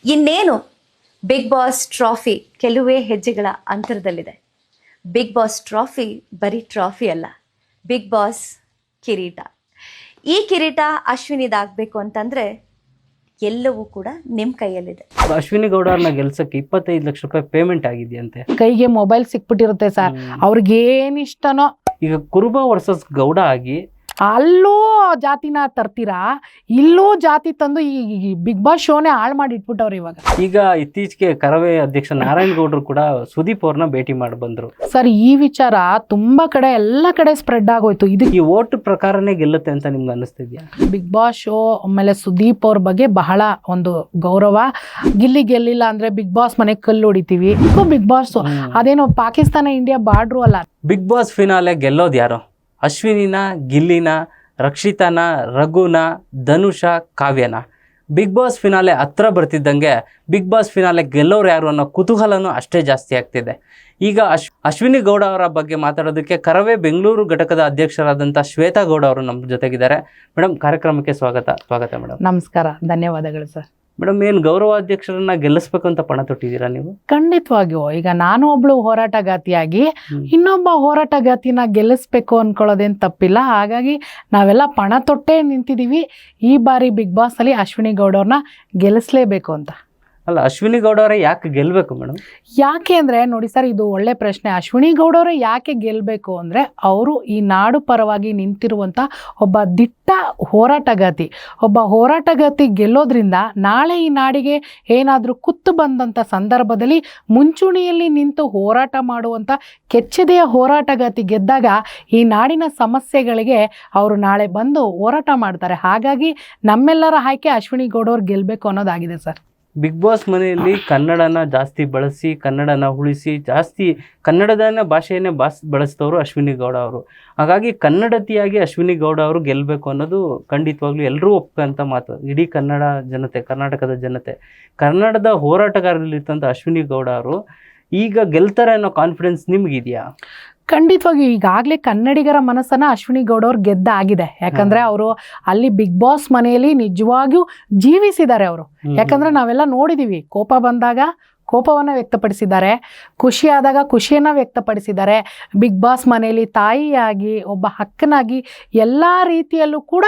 ಇನ್ನೇನು big boss trophy ಕೆಲವೇ ಹೆಜ್ಜೆಗಳ ಅಂತರದಲ್ಲಿದೆ. Big boss trophy ಬರೀ ಟ್ರಾಫಿ ಅಲ್ಲ, ಬಿಗ್ ಬಾಸ್ ಕಿರೀಟ. ಈ ಕಿರೀಟ ಅಶ್ವಿನಿದಾಗಬೇಕು ಅಂತಂದ್ರೆ ಎಲ್ಲವೂ ಕೂಡ ನಿಮ್ಮ ಕೈಯಲ್ಲಿದೆ. ಅಶ್ವಿನಿ ಗೌಡ ಅವ್ರನ್ನ ಗೆಲ್ಸಕ್ಕೆ 25 ಲಕ್ಷ ರೂಪಾಯಿ ಪೇಮೆಂಟ್ ಆಗಿದೆಯಂತೆ. ಕೈಗೆ ಮೊಬೈಲ್ ಸಿಕ್ಬಿಟ್ಟಿರುತ್ತೆ ಸರ್, ಅವ್ರಿಗೇನ್ ಇಷ್ಟನೋ. ಈಗ ಕುರುಬ ವರ್ಸಸ್ ಗೌಡ ಆಗಿ ಅಲ್ಲೂ ಜಾತಿನ ತರ್ತೀರಾ, ಇಲ್ಲೂ ಜಾತಿ ತಂದು ಈ ಬಿಗ್ ಬಾಸ್ ಶೋನೇ ಹಾಳು ಮಾಡಿ ಇಟ್ಬಿಟ್ಟವ್ರು ಇವಾಗ. ಈಗ ಇತ್ತೀಚೆಗೆ ಕರವೇ ಅಧ್ಯಕ್ಷ ನಾರಾಯಣ ಗೌಡರು ಕೂಡ ಸುದೀಪ್ ಅವ್ರನ್ನ ಭೇಟಿ ಮಾಡಿ ಬಂದ್ರು. ಸರ್, ಈ ವಿಚಾರ ತುಂಬಾ ಕಡೆ ಎಲ್ಲ ಕಡೆ ಸ್ಪ್ರೆಡ್ ಆಗೋಯ್ತು. ಇದು ಈ ಓಟ್ ಪ್ರಕಾರನೇ ಗೆಲ್ಲುತ್ತೆ ಅಂತ ನಿಮ್ಗೆ ಅನಿಸ್ತಿದ್ಯಾ? ಬಿಗ್ ಬಾಸ್ ಶೋ ಆಮೇಲೆ ಸುದೀಪ್ ಅವ್ರ ಬಗ್ಗೆ ಬಹಳ ಒಂದು ಗೌರವ. ಗೆಲ್ಲಿಲ್ಲ ಅಂದ್ರೆ ಬಿಗ್ ಬಾಸ್ ಮನೆಗೆ ಕಲ್ಲು ಹೊಡಿತೀವಿ. ಬಿಗ್ ಬಾಸ್ ಅದೇನೋ ಪಾಕಿಸ್ತಾನ ಇಂಡಿಯಾ ಬಾರ್ಡ್ರು ಅಲ್ಲ. ಬಿಗ್ ಬಾಸ್ ಫಿನಾಲೆ ಗೆಲ್ಲೋದು ಯಾರು? ಅಶ್ವಿನಿನ, ಗಿಲ್ಲಿನ, ರಕ್ಷಿತಾನ, ರಘುನ, ಧನುಷ, ಕಾವ್ಯನ? ಬಿಗ್ ಬಾಸ್ ಫಿನಾಲೆ ಹತ್ರ ಬರ್ತಿದ್ದಂಗೆ ಬಿಗ್ ಬಾಸ್ ಫಿನಾಲೆ ಗೆಲ್ಲೋರು ಯಾರು ಅನ್ನೋ ಕುತೂಹಲನೂ ಅಷ್ಟೇ ಜಾಸ್ತಿ ಆಗ್ತಿದೆ. ಈಗ ಅಶ್ವಿನಿ ಗೌಡ ಅವರ ಬಗ್ಗೆ ಮಾತಾಡೋದಕ್ಕೆ ಕರವೇ ಬೆಂಗಳೂರು ಘಟಕದ ಅಧ್ಯಕ್ಷರಾದಂಥ ಶ್ವೇತಾ ಗೌಡ ಅವರು ನಮ್ಮ ಜೊತೆಗಿದ್ದಾರೆ. ಮೇಡಮ್, ಕಾರ್ಯಕ್ರಮಕ್ಕೆ ಸ್ವಾಗತ ಮೇಡಮ್. ನಮಸ್ಕಾರ, ಧನ್ಯವಾದಗಳು ಸರ್. ಮೇಡಮ್, ಏನು ಗೌರವಾಧ್ಯಕ್ಷರನ್ನ ಗೆಲ್ಲಿಸ್ಬೇಕು ಅಂತ ಪಣ ತೊಟ್ಟಿದ್ದೀರಾ ನೀವು? ಖಂಡಿತವಾಗಿಯೂ. ಈಗ ನಾನು ಒಬ್ಳು ಹೋರಾಟಗಾತಿಯಾಗಿ ಇನ್ನೊಬ್ಬ ಹೋರಾಟಗಾತಿನ ಗೆಲ್ಲಿಸ್ಬೇಕು ಅನ್ಕೊಳ್ಳೋದೇನು ತಪ್ಪಿಲ್ಲ. ಹಾಗಾಗಿ ನಾವೆಲ್ಲ ಪಣ ತೊಟ್ಟೇ ನಿಂತಿದ್ದೀವಿ. ಈ ಬಾರಿ ಬಿಗ್ ಬಾಸ್ ಅಲ್ಲಿ ಅಶ್ವಿನಿ ಗೌಡ ಅವ್ರನ್ನ ಗೆಲ್ಲಿಸ್ಲೇಬೇಕು ಅಂತ. ಅಲ್ಲ, ಅಶ್ವಿನಿ ಗೌಡ ಅವರೇ ಯಾಕೆ ಗೆಲ್ಲಬೇಕು ಮೇಡಮ್? ಯಾಕೆ ಅಂದರೆ ನೋಡಿ ಸರ್, ಇದು ಒಳ್ಳೆ ಪ್ರಶ್ನೆ. ಅಶ್ವಿನಿ ಗೌಡ ಅವರೇ ಯಾಕೆ ಗೆಲ್ಲಬೇಕು ಅಂದರೆ ಅವರು ಈ ನಾಡು ಪರವಾಗಿ ನಿಂತಿರುವಂಥ ಒಬ್ಬ ದಿಟ್ಟ ಹೋರಾಟಗಾತಿ ಗೆಲ್ಲೋದ್ರಿಂದ ನಾಳೆ ಈ ನಾಡಿಗೆ ಏನಾದರೂ ಕುತ್ತು ಬಂದಂಥ ಸಂದರ್ಭದಲ್ಲಿ ಮುಂಚೂಣಿಯಲ್ಲಿ ನಿಂತು ಹೋರಾಟ ಮಾಡುವಂಥ ಕೆಚ್ಚೆದೆಯ ಹೋರಾಟಗಾತಿ ಗೆದ್ದಾಗ ಈ ನಾಡಿನ ಸಮಸ್ಯೆಗಳಿಗೆ ಅವರು ನಾಳೆ ಬಂದು ಹೋರಾಟ ಮಾಡ್ತಾರೆ. ಹಾಗಾಗಿ ನಮ್ಮೆಲ್ಲರ ಆಯ್ಕೆ ಅಶ್ವಿನಿ ಗೌಡ ಅವ್ರು ಗೆಲ್ಲಬೇಕು ಅನ್ನೋದಾಗಿದೆ ಸರ್. ಬಿಗ್ ಬಾಸ್ ಮನೆಯಲ್ಲಿ ಕನ್ನಡನ ಜಾಸ್ತಿ ಬಳಸಿ, ಕನ್ನಡನ ಉಳಿಸಿ, ಜಾಸ್ತಿ ಕನ್ನಡದ ಭಾಷೆಯನ್ನೇ ಬಳಸಿದವರು ಅಶ್ವಿನಿ ಗೌಡ ಅವರು. ಹಾಗಾಗಿ ಕನ್ನಡತಿಯಾಗಿ ಅಶ್ವಿನಿ ಗೌಡ ಅವರು ಗೆಲ್ಲಬೇಕು ಅನ್ನೋದು ಖಂಡಿತವಾಗ್ಲೂ ಎಲ್ಲರೂ ಒಪ್ಪಂತ ಮಾತು. ಇಡೀ ಕನ್ನಡ ಜನತೆ, ಕರ್ನಾಟಕದ ಜನತೆ, ಕನ್ನಡದ ಹೋರಾಟಗಾರರಲ್ಲಿತ್ತಂಥ ಅಶ್ವಿನಿ ಗೌಡ ಅವರು ಈಗ ಗೆಲ್ತಾರೆ ಅನ್ನೋ ಕಾನ್ಫಿಡೆನ್ಸ್ ನಿಮಗಿದೆಯಾ? ಖಂಡಿತವಾಗಿ ಈಗಾಗಲೇ ಕನ್ನಡಿಗರ ಮನಸ್ಸನ್ನು ಅಶ್ವಿನಿ ಗೌಡ ಅವ್ರು ಗೆದ್ದಾಗಿದೆ. ಯಾಕಂದರೆ ಅವರು ಅಲ್ಲಿ ಬಿಗ್ ಬಾಸ್ ಮನೆಯಲ್ಲಿ ನಿಜವಾಗಿಯೂ ಜೀವಿಸಿದ್ದಾರೆ ಅವರು. ಯಾಕಂದರೆ ನಾವೆಲ್ಲ ನೋಡಿದ್ದೀವಿ, ಕೋಪ ಬಂದಾಗ ಕೋಪವನ್ನು ವ್ಯಕ್ತಪಡಿಸಿದ್ದಾರೆ, ಖುಷಿಯಾದಾಗ ಖುಷಿಯನ್ನು ವ್ಯಕ್ತಪಡಿಸಿದ್ದಾರೆ. ಬಿಗ್ ಬಾಸ್ ಮನೆಯಲ್ಲಿ ತಾಯಿಯಾಗಿ, ಒಬ್ಬ ಅಕ್ಕನಾಗಿ ಎಲ್ಲ ರೀತಿಯಲ್ಲೂ ಕೂಡ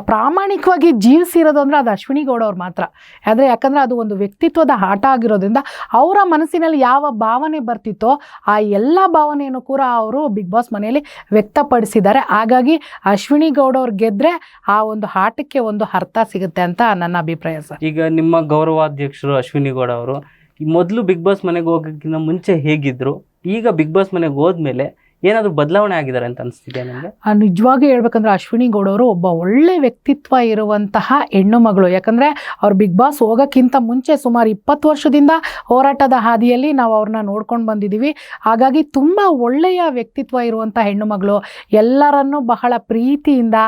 ಪ್ರಾಮಾಣಿಕವಾಗಿ ಜೀವಿಸಿರೋದು ಅಂದರೆ ಅದು ಅಶ್ವಿನಿ ಗೌಡ ಅವ್ರು ಮಾತ್ರ. ಆದರೆ ಯಾಕಂದರೆ ಅದು ಒಂದು ವ್ಯಕ್ತಿತ್ವದ ಆಟ ಆಗಿರೋದ್ರಿಂದ ಅವರ ಮನಸ್ಸಿನಲ್ಲಿ ಯಾವ ಭಾವನೆ ಬರ್ತಿತ್ತೋ ಆ ಎಲ್ಲ ಭಾವನೆಯನ್ನು ಕೂಡ ಅವರು ಬಿಗ್ ಬಾಸ್ ಮನೆಯಲ್ಲಿ ವ್ಯಕ್ತಪಡಿಸಿದ್ದಾರೆ. ಹಾಗಾಗಿ ಅಶ್ವಿನಿ ಗೌಡ ಅವ್ರು ಗೆದ್ದರೆ ಆ ಒಂದು ಆಟಕ್ಕೆ ಒಂದು ಅರ್ಥ ಸಿಗುತ್ತೆ ಅಂತ ನನ್ನ ಅಭಿಪ್ರಾಯ ಸರ್. ಈಗ ನಿಮ್ಮ ಗೌರವಾಧ್ಯಕ್ಷರು ಅಶ್ವಿನಿ ಗೌಡ ಅವರು ಮೊದಲು ಬಿಗ್ ಬಾಸ್ ಮನೆಗೆ ಹೋಗೋಕ್ಕಿಂತ ಮುಂಚೆ ಹೇಗಿದ್ರು, ಈಗ ಬಿಗ್ ಬಾಸ್ ಮನೆಗೆ ಹೋದ್ಮೇಲೆ ಏನಾದರೂ ಬದಲಾವಣೆ ಆಗಿದ್ದಾರೆ ಅಂತ ಅನಿಸ್ತಿದೆ ನನಗೆ? ನಿಜವಾಗಿ ಹೇಳ್ಬೇಕಂದ್ರೆ ಅಶ್ವಿನಿ ಗೌಡ ಅವರು ಒಬ್ಬ ಒಳ್ಳೆ ವ್ಯಕ್ತಿತ್ವ ಇರುವಂತಹ ಹೆಣ್ಣು ಮಗಳು. ಯಾಕಂದರೆ ಅವ್ರು ಬಿಗ್ ಬಾಸ್ ಹೋಗೋಕ್ಕಿಂತ ಮುಂಚೆ ಸುಮಾರು 20 ವರ್ಷದಿಂದ ಹೋರಾಟದ ಹಾದಿಯಲ್ಲಿ ನಾವು ಅವ್ರನ್ನ ನೋಡ್ಕೊಂಡು ಬಂದಿದ್ದೀವಿ. ಹಾಗಾಗಿ ತುಂಬ ಒಳ್ಳೆಯ ವ್ಯಕ್ತಿತ್ವ ಇರುವಂಥ ಹೆಣ್ಣು ಮಗಳು. ಎಲ್ಲರನ್ನೂ ಬಹಳ ಪ್ರೀತಿಯಿಂದ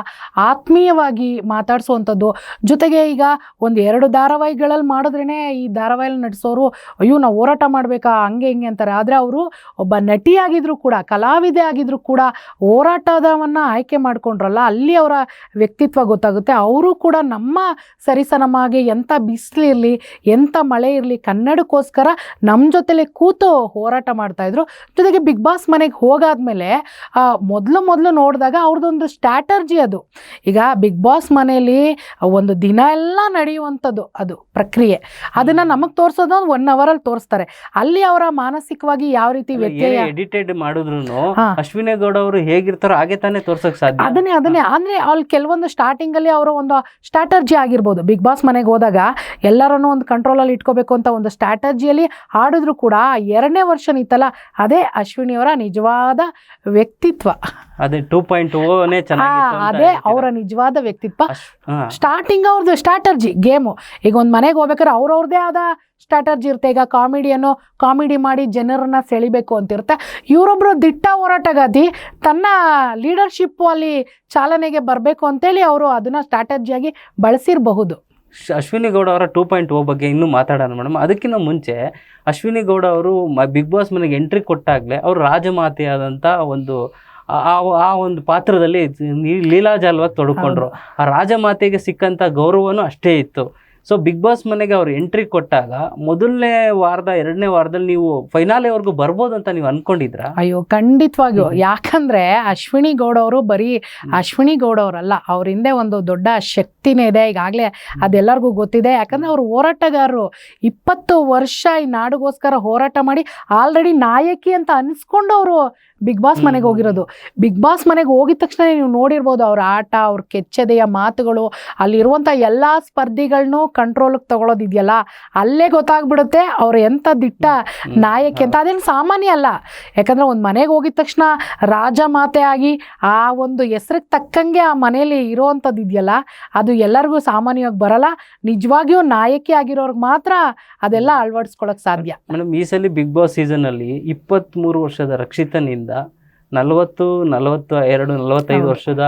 ಆತ್ಮೀಯವಾಗಿ ಮಾತಾಡಿಸುವಂಥದ್ದು. ಜೊತೆಗೆ ಈಗ 1-2 ಧಾರಾವಾಹಿಗಳಲ್ಲಿ ಮಾಡಿದ್ರೇ ಈ ಧಾರಾವಾಹಿಯಲ್ಲಿ ನಟಿಸೋರು ಅಯ್ಯೋ ನಾವು ಹೋರಾಟ ಮಾಡಬೇಕಾ ಹಂಗೆ ಹಿಂಗೆ ಅಂತಾರೆ. ಆದರೆ ಅವರು ಒಬ್ಬ ನಟಿಯಾಗಿದ್ದರೂ ಕೂಡ, ಕಲಾವಿದೆ ಆಗಿದ್ರು ಕೂಡ ಹೋರಾಟದವನ್ನು ಆಯ್ಕೆ ಮಾಡಿಕೊಂಡ್ರಲ್ಲ, ಅಲ್ಲಿ ಅವರ ವ್ಯಕ್ತಿತ್ವ ಗೊತ್ತಾಗುತ್ತೆ. ಅವರು ಕೂಡ ನಮ್ಮ ಸರಿಸನಮಾಗೆ ಎಂಥ ಬಿಸಿಲಿರಲಿ, ಎಂಥ ಮಳೆ ಇರಲಿ, ಕನ್ನಡಕ್ಕೋಸ್ಕರ ನಮ್ಮ ಜೊತೆಲೆ ಕೂತು ಹೋರಾಟ ಮಾಡ್ತಾಯಿದ್ರು. ಜೊತೆಗೆ ಬಿಗ್ ಬಾಸ್ ಮನೆಗೆ ಹೋಗಾದ್ಮೇಲೆ ಮೊದಲು ನೋಡಿದಾಗ ಅವ್ರದ್ದೊಂದು ಸ್ಟ್ರಾಟರ್ಜಿ ಅದು. ಈಗ ಬಿಗ್ ಬಾಸ್ ಮನೆಯಲ್ಲಿ ಒಂದು ದಿನ ಎಲ್ಲ ನಡೆಯುವಂಥದ್ದು ಅದು ಪ್ರಕ್ರಿಯೆ. ಅದನ್ನು ನಮಗೆ ತೋರಿಸೋದು 1 ಅವರಲ್ಲಿ ತೋರಿಸ್ತಾರೆ. ಅಲ್ಲಿ ಅವರ ಮಾನಸಿಕವಾಗಿ ಯಾವ ರೀತಿ ವ್ಯತ್ಯಯ ಎಡಿಟೆಡ್ ಮಾಡಿದ್ರು ಅಶ್ವಿನಿ ಗೌಡ ಅವರು ಹೇಗಿರ್ತಾರೋ ಹಾಗೆ ತಾನೇ ತೋರ್ಸಕ್ ಸಾಧ್ಯ. ಅದನ್ನೇ ಅಂದ್ರೆ ಅಲ್ಲಿ ಕೆಲವೊಂದು ಸ್ಟಾರ್ಟಿಂಗ್ ಅಲ್ಲಿ ಅವರ ಒಂದು ಸ್ಟ್ರಾಟರ್ಜಿ ಆಗಿರ್ಬೋದು. ಬಿಗ್ ಬಾಸ್ ಮನೆಗೆ ಹೋದಾಗ ಎಲ್ಲರನ್ನೂ ಒಂದು ಕಂಟ್ರೋಲ್ ಅಲ್ಲಿ ಇಟ್ಕೋಬೇಕು ಅಂತ ಒಂದು ಸ್ಟ್ರಾಟರ್ಜಿಯಲ್ಲಿ ಆಡಿದ್ರು ಕೂಡ 2ನೇ ವರ್ಷ ನಿಂತಲ್ಲ, ಅದೇ ಅಶ್ವಿನಿ ಅವರ ನಿಜವಾದ ವ್ಯಕ್ತಿತ್ವ. ಅದೇ 2.0ನೇ ಚೆನ್ನಾಗಿತ್ತು. ಅದೇ ಅವರ ನಿಜವಾದ ವ್ಯಕ್ತಿತ್ವ. ಸ್ಟಾರ್ಟಿಂಗ್ ಅವ್ರದ್ದು ಸ್ಟ್ರಾಟರ್ಜಿ ಗೇಮು. ಈಗ ಒಂದು ಮನೆಗೆ ಹೋಗ್ಬೇಕಾದ್ರೆ ಅವ್ರವ್ರದೇ ಆದ ಸ್ಟ್ರಾಟರ್ಜಿ ಇರುತ್ತೆ. ಈಗ ಕಾಮಿಡಿ ಮಾಡಿ ಜನರನ್ನ ಸೆಳಿಬೇಕು ಅಂತಿರುತ್ತೆ. ಇವರೊಬ್ಬರು ದಿಟ್ಟ ಹೋರಾಟಗಾತಿ, ತನ್ನ ಲೀಡರ್ಶಿಪ್ಪು ಅಲ್ಲಿ ಚಾಲನೆಗೆ ಬರಬೇಕು ಅಂತೇಳಿ ಅವರು ಅದನ್ನು ಸ್ಟ್ರಾಟರ್ಜಿಯಾಗಿ ಬಳಸಿರಬಹುದು. ಅಶ್ವಿನಿ ಗೌಡ ಅವರ 2.0 ಬಗ್ಗೆ ಇನ್ನೂ ಮಾತಾಡೋಣ ಮೇಡಮ್. ಅದಕ್ಕಿಂತ ಮುಂಚೆ ಅಶ್ವಿನಿ ಗೌಡ ಅವರು ಬಿಗ್ ಬಾಸ್ ಮನೆಗೆ ಎಂಟ್ರಿ ಕೊಟ್ಟಾಗಲೇ ಅವರು ರಾಜಮಾತೆಯಾದಂಥ ಆ ಒಂದು ಪಾತ್ರದಲ್ಲಿ ಲೀಲಾಜಾಲವಾಗಿ ತೊಡ್ಕೊಂಡ್ರು. ಆ ರಾಜಮಾತೆಗೆ ಸಿಕ್ಕಂಥ ಗೌರವನೂ ಅಷ್ಟೇ ಇತ್ತು. ಸೊ ಬಿಗ್ ಬಾಸ್ ಮನೆಗೆ ಅವ್ರು ಎಂಟ್ರಿ ಕೊಟ್ಟಾಗ ಮೊದಲನೇ ವಾರದ 2ನೇ ವಾರದಲ್ಲಿ ನೀವು ಫೈನಾಲೆವರೆಗೂ ಬರ್ಬೋದು ಅಂತ ನೀವು ಅನ್ಕೊಂಡಿದ್ರಾ? ಅಯ್ಯೋ ಖಂಡಿತವಾಗಿಯೂ. ಯಾಕಂದ್ರೆ ಅಶ್ವಿನಿ ಗೌಡ ಅವರು ಬರೀ ಅಶ್ವಿನಿ ಗೌಡ ಅವರಲ್ಲ, ಅವ್ರ ಹಿಂದೆ ಒಂದು ದೊಡ್ಡ ಶಕ್ತಿನೇ ಇದೆ, ಈಗಾಗಲೇ ಅದೆಲ್ಲರಿಗೂ ಗೊತ್ತಿದೆ. ಯಾಕಂದ್ರೆ ಅವರು ಹೋರಾಟಗಾರರು, 20 ವರ್ಷ ಈ ನಾಡಿಗೋಸ್ಕರ ಹೋರಾಟ ಮಾಡಿ ಆಲ್ರೆಡಿ ನಾಯಕಿ ಅಂತ ಅನ್ಸ್ಕೊಂಡು ಅವರು ಬಿಗ್ ಬಾಸ್ ಮನೆಗೆ ಹೋಗಿರೋದು. ಬಿಗ್ ಬಾಸ್ ಮನೆಗೆ ಹೋಗಿದ ತಕ್ಷಣ ನೀವು ನೋಡಿರ್ಬೋದು ಅವ್ರ ಆಟ, ಅವ್ರ ಕೆಚ್ಚದೆಯ ಮಾತುಗಳು, ಅಲ್ಲಿರುವಂಥ ಎಲ್ಲ ಸ್ಪರ್ಧಿಗಳನ್ನೂ ಕಂಟ್ರೋಲಿಗೆ ತಗೊಳ್ಳೋದಿದೆಯಲ್ಲ, ಅಲ್ಲೇ ಗೊತ್ತಾಗ್ಬಿಡುತ್ತೆ ಅವ್ರು ಎಂಥ ದಿಟ್ಟ ನಾಯಕಿ ಅಂತ. ಅದೇನು ಸಾಮಾನ್ಯ ಅಲ್ಲ. ಯಾಕಂದರೆ ಒಂದು ಮನೆಗೆ ಹೋಗಿದ ತಕ್ಷಣ ರಾಜ ಮಾತೆ ಆಗಿ ಆ ಒಂದು ಹೆಸ್ರಿಗೆ ತಕ್ಕಂಗೆ ಆ ಮನೇಲಿ ಇರೋವಂಥದ್ದು ಇದೆಯಲ್ಲ, ಅದು ಎಲ್ಲರಿಗೂ ಸಾಮಾನ್ಯವಾಗಿ ಬರಲ್ಲ. ನಿಜವಾಗಿಯೂ ನಾಯಕಿ ಆಗಿರೋರ್ಗೆ ಮಾತ್ರ ಅದೆಲ್ಲ ಅಳವಡಿಸ್ಕೊಳ್ಳೋಕೆ ಸಾಧ್ಯ. ಮೇಡಮ್, ಈ ಸಲ ಬಿಗ್ ಬಾಸ್ ಸೀಸನಲ್ಲಿ 23 ವರ್ಷದ ರಕ್ಷಿತನಿಂದ 45 ವರ್ಷದ